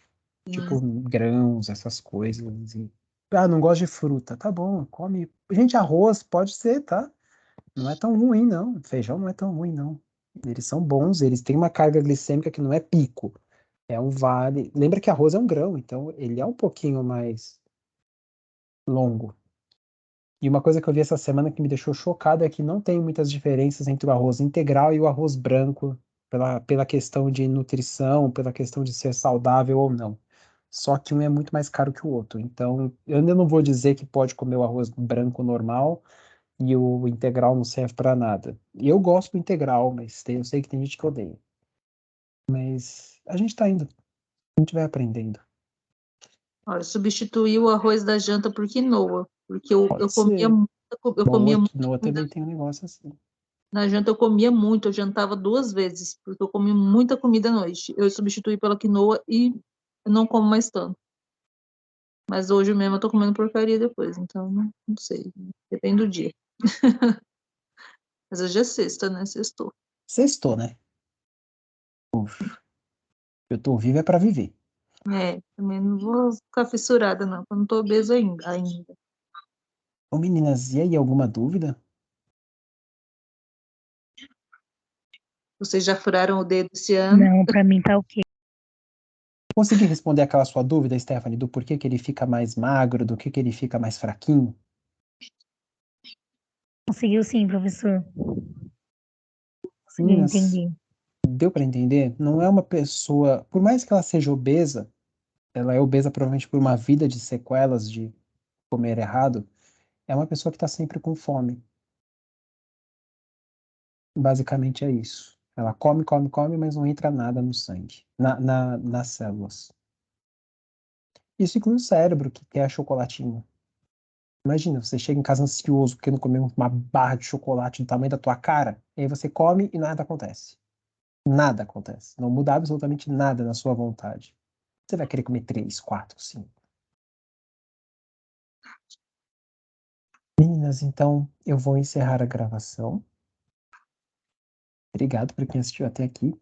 tipo grãos, essas coisas. Ah, não gosto de fruta. Tá bom, come. Gente, arroz pode ser, tá? Não é tão ruim, não. Feijão não é tão ruim, não. Eles são bons, eles têm uma carga glicêmica que não é pico. É um vale. Lembra que arroz é um grão, então ele é um pouquinho mais longo. E uma coisa que eu vi essa semana que me deixou chocado é que não tem muitas diferenças entre o arroz integral e o arroz branco, pela questão de nutrição, pela questão de ser saudável ou não. Só que um é muito mais caro que o outro. Então, eu ainda não vou dizer que pode comer o arroz branco normal e o integral não serve para nada. E eu gosto do integral, mas eu sei que tem gente que odeia. Mas a gente tá indo, a gente vai aprendendo. Olha, substituí o arroz da janta por quinoa, porque Pode eu comia ser. muita, eu comia Boa, muita quinoa comida. também tem um negócio assim. Na janta eu comia muito, eu jantava 2 vezes, porque eu comia muita comida à noite. Eu substituí pela quinoa e eu não como mais tanto. Mas hoje mesmo eu tô comendo porcaria depois, então não sei. Depende do dia. Mas hoje é sexta, né? Sextou. Sextou, né? Eu tô vivo é pra viver. É, também não vou ficar fissurada, não, porque eu não tô obesa ainda. Ô meninas, e aí, alguma dúvida? Vocês já furaram o dedo esse ano? Não, pra mim tá ok. Consegui responder aquela sua dúvida, Stephanie, do porquê que ele fica mais magro, do que ele fica mais fraquinho? Conseguiu sim, professor. Consegui Meninas, entender. deu pra entender? Não é uma pessoa, por mais que ela seja obesa, ela é obesa provavelmente por uma vida de sequelas de comer errado, é uma pessoa que tá sempre com fome. Basicamente é isso. Ela come, come, come, mas não entra nada no sangue, nas células. Isso inclui o cérebro, que quer chocolatinho. Imagina, você chega em casa ansioso porque não comeu uma barra de chocolate do tamanho da tua cara, e aí você come e nada acontece. Nada acontece. Não muda absolutamente nada na sua vontade. Você vai querer comer 3, 4, 5. Meninas, então eu vou encerrar a gravação. Obrigado por quem assistiu até aqui.